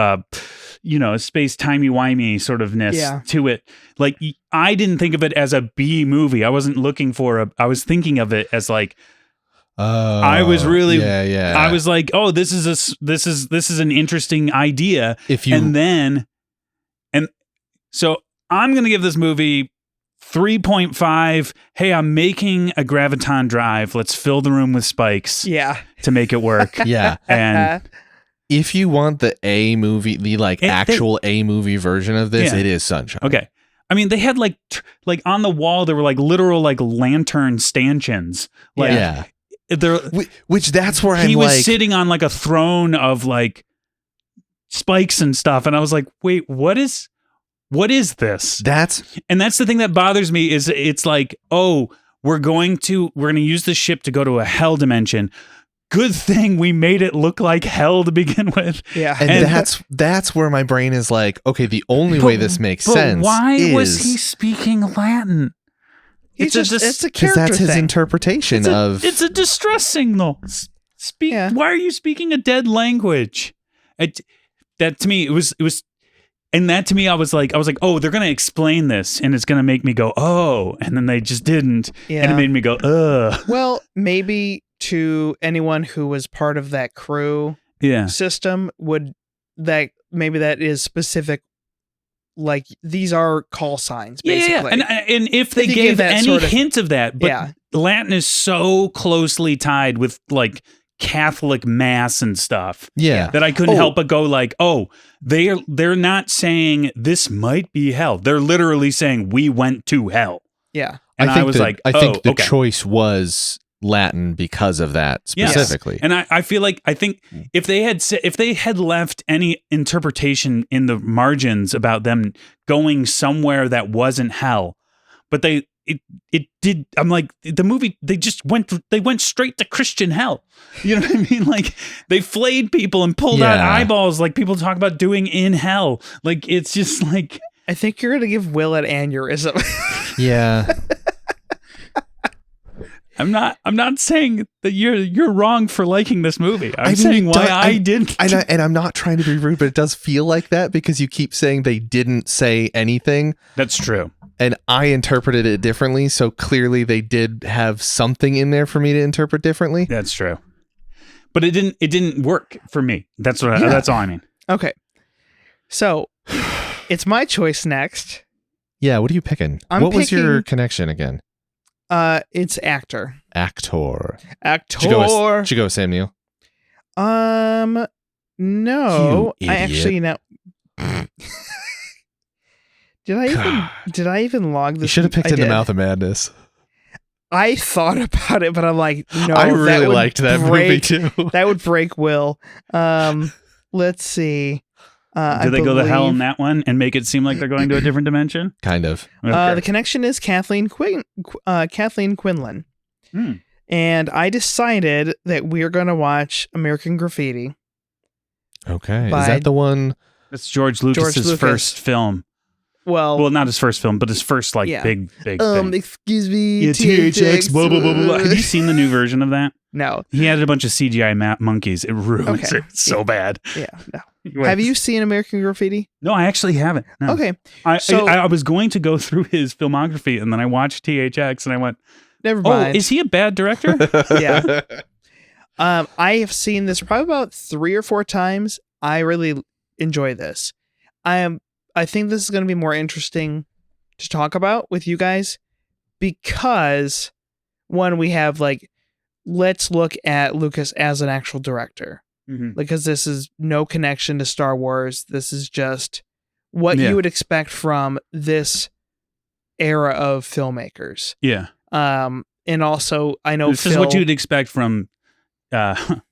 space timey-wimey sort ofness to it. Like, I didn't think of it as a B movie. I wasn't looking for I was thinking of it as like, I was really, I was like, oh, this is an interesting idea. So I'm going to give this movie 3.5. Hey, I'm making a graviton drive. Let's fill the room with spikes.
Yeah.
To make it work.
Yeah.
And
if you want the A movie, the actual A movie version of this, it is Sunshine.
Okay. I mean, they had like on the wall, there were like literal like lantern stanchions. Like,
yeah. Which that's where
he was sitting on like a throne of like spikes and stuff, and I was like, wait, what is this? That's the thing that bothers me is it's like, oh, we're going to use the ship to go to a hell dimension. Good thing we made it look like hell to begin with.
Yeah,
and that's where my brain is like, okay, the only way this makes sense.
Why was he speaking Latin?
It's a character
because that's his
thing.
interpretation of.
It's a distress signal. Why are you speaking a dead language? That to me, it was, and that to me, I was like, oh, they're gonna explain this, and it's gonna make me go, oh, and then they just didn't, and it made me go, ugh.
Well, maybe to anyone who was part of that crew system, maybe that is specific. Like, these are call signs, basically.
Yeah. And if they gave any hint of that, but Latin is so closely tied with like Catholic mass and stuff, that I couldn't help but go like, oh, they're not saying this might be hell. They're literally saying we went to hell.
Yeah.
And I think the choice
was Latin because of that
Yes.
specifically.
And I think if they had left any interpretation in the margins about them going somewhere that wasn't hell, but it did. I'm like, the movie, they went straight to Christian hell. You know what I mean? Like, they flayed people and pulled out
Yeah.
eyeballs like people talk about doing in hell. Like, it's just like,
I think you're gonna give Will an aneurysm.
Yeah.
I'm not saying that you're wrong for liking this movie. I'm
I mean,
saying
it
why
does-
I didn't.
And I'm not trying to be rude, but it does feel like that because you keep saying they didn't say anything.
That's true.
And I interpreted it differently. So clearly they did have something in there for me to interpret differently.
That's true. But it didn't work for me. That's what
Yeah.
that's all I mean.
Okay, so it's my choice next.
Yeah. What are you picking?
I'm
What was your
picking-
connection again?
It's actor.
Actor.
Actor.
Should you go with Sam Neill?
No.
You
I
idiot.
actually know. Did I even log this?
You should have picked
I
In the
did.
Mouth of Madness.
I thought about it, but I'm like, no.
I really
would
liked that movie
break-
too.
That would break Will. Let's see.
Did they go to hell in that one and make it seem like they're going to a different dimension?
Kind of.
The connection is Kathleen Quinlan.
Hmm.
And I decided that we're going to watch American Graffiti.
Okay.
By-
Is that the one?
It's George Lucas's
Lucas.
first film.
Well,
Well, not his first film, but his first
Yeah.
big thing.
excuse me.
Yeah, THX, blah, blah, blah, blah. Have you seen the new version of that?
No.
He added a bunch of CGI monkeys. It ruins
Okay.
it so bad.
Yeah, no. Have you seen American Graffiti?
No, I actually haven't. No.
Okay.
I
So-
I was going to go through his filmography, and then I watched THX, and I went,
Never
"Oh,
mind.
is he a bad director?"
Yeah. I have seen this probably about 3 or 4 times. I really enjoy this. I think this is going to be more interesting to talk about with you guys because one, we have let's look at Lucas as an actual director,
Mhm.
because this is no connection to Star Wars. This is just what
Yeah.
you would expect from this era of filmmakers.
Yeah,
And also I know
this is what you'd expect from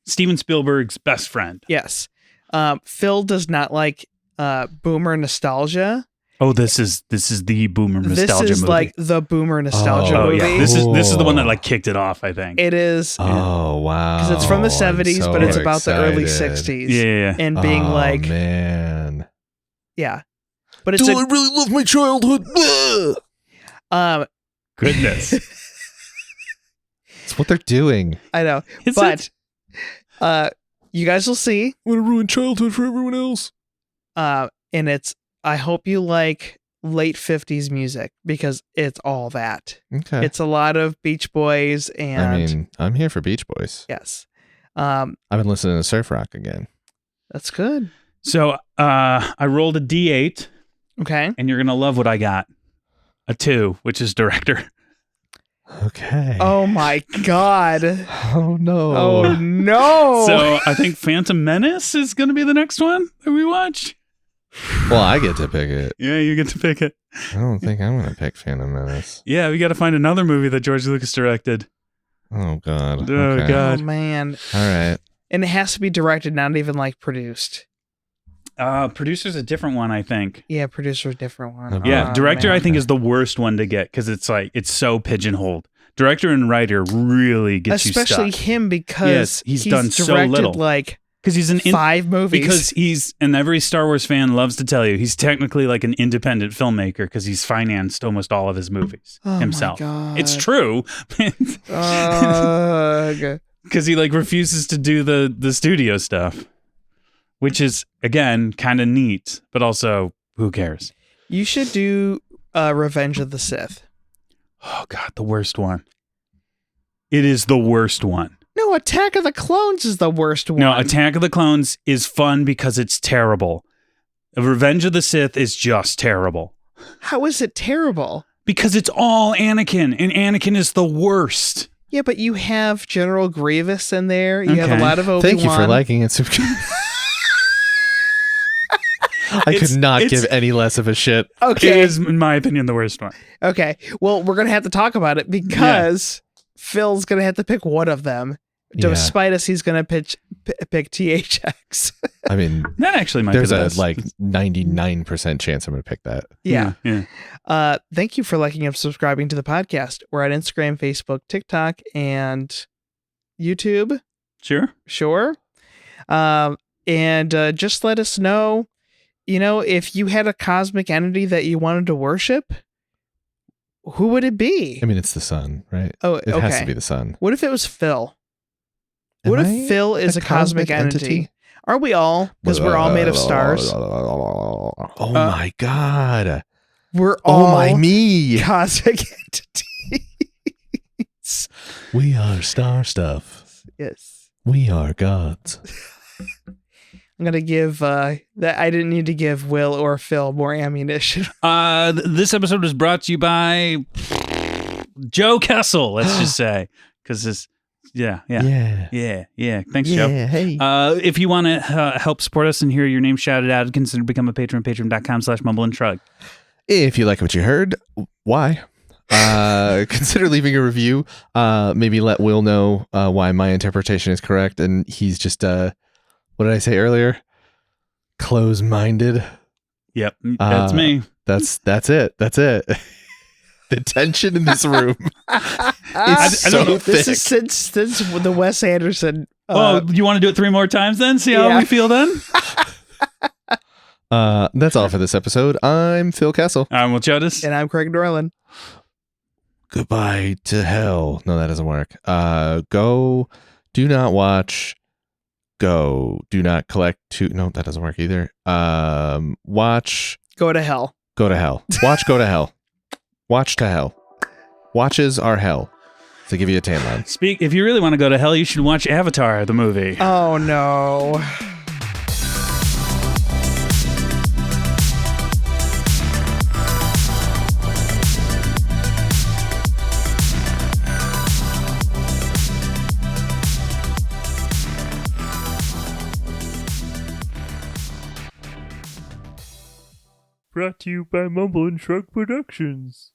Steven Spielberg's best friend.
Yes. Phil does not like boomer nostalgia.
Oh, this is the boomer nostalgia
This is
movie.
like the boomer nostalgia
oh
movie.
yeah, this is the one that
Cool.
kicked it off. I think.
It is
Oh wow!
because it's from the 70s,
I'm
but it's
so
about the early
excited.
60s.
yeah.
And being
Oh,
like,
man,
yeah. But it's
really love my childhood.
Goodness.
It's what they're doing.
I know.
Is
But
it?
you guys will see.
Want to ruin childhood for everyone else?
And I hope you like late 50s music because it's all that.
Okay.
It's a lot of Beach Boys and
I mean, I'm here for Beach Boys.
yes.
I've been listening to surf rock again.
That's good.
So I rolled a D8,
Okay.
and you're gonna love what I got. A 2, which is director.
Okay.
Oh my God.
Oh no.
Oh no.
So I think Phantom Menace is gonna be the next one that we watch.
Well, I get to pick it.
Yeah, you get to pick it.
I don't think I'm gonna pick Phantom Menace.
Yeah, we got to find another movie that George Lucas directed.
Oh god.
Oh,
Okay.
God.
Oh man.
All right.
And it has to be directed, not even produced.
Producer's a different one, I think.
Yeah, producer's a different one.
Okay.
Yeah,
Oh,
director
man.
I think is the worst one to get because it's so pigeonholed. Director and writer really gets
especially
you stuck
him because
Yes, he's done so
directed
little.
like
because he's
5 movies.
because he's, and every Star Wars fan loves to tell you, he's technically like an independent filmmaker because he's financed almost all of his movies
Oh my
himself.
God.
It's true
Ugh.
because he refuses to do the studio stuff, which is again kind of neat, but also who cares?
You should do Revenge of the Sith.
Oh God, the worst one. It is the worst one.
No, Attack of the Clones is the worst one.
No, Attack of the Clones is fun because it's terrible. Revenge of the Sith is just terrible.
How is it terrible?
Because it's all Anakin, and Anakin is the worst.
Yeah, but you have General Grievous in there. You have a
Okay.
lot of Obi-Wan.
Thank you for liking it. I
It's-
could not
it's-
give any less of a shit.
Okay.
It is, in my opinion, the worst one.
Okay. Well, we're going to have to talk about it because Phil's gonna have to pick one of them.
Yeah.
Despite us, he's gonna pick THX.
I mean,
That actually might
there's
be the
a
best.
like 99% chance I'm going to pick that.
Yeah.
Yeah.
Thank you for liking and subscribing to the podcast. We're at Instagram, Facebook, TikTok, and YouTube.
Sure.
Sure. And just let us know, if you had a cosmic entity that you wanted to worship, who would it be?
I mean, it's the sun, right?
Oh,
It
okay.
has to be the sun.
What if it was Phil? What
Am
if
I
Phil is a cosmic entity? Are we all? Because we're all made of stars.
Oh my God.
We're
Oh
all
my me.
cosmic entities.
We are star stuff.
Yes.
We are gods.
I'm gonna give that. I didn't need to give Will or Phil more ammunition.
This episode was brought to you by Joe Kessel. Let's just say, because this, yeah. Thanks, Joe.
Hey.
If you want to help support us and hear your name shouted out, consider becoming a patron. Patreon.com/mumble and shrug.
If you like what you heard, why? Consider leaving a review. Maybe let Will know why my interpretation is correct. And he's just, what did I say earlier? Close-minded.
Yep, that's me.
That's it. That's it. The tension in this room is
I don't know.
so thick.
This is since the Wes Anderson.
Oh, you want to do it 3 more times then? See how
Yeah.
we feel then?
That's all for this episode. I'm Phil Kessel.
I'm Will Jodis.
And I'm Craig Dorland.
Goodbye to hell. No, that doesn't work. Go. Do not watch. Go. Do not collect. No, that doesn't work either. Watch.
Go to hell.
Go to hell. Watch. Go to hell. Watch to hell. Watches are hell. To give you a tan line.
If you really want to go to hell, you should watch Avatar, the movie.
Oh no.
Brought to you by Mumble and Shrug Productions.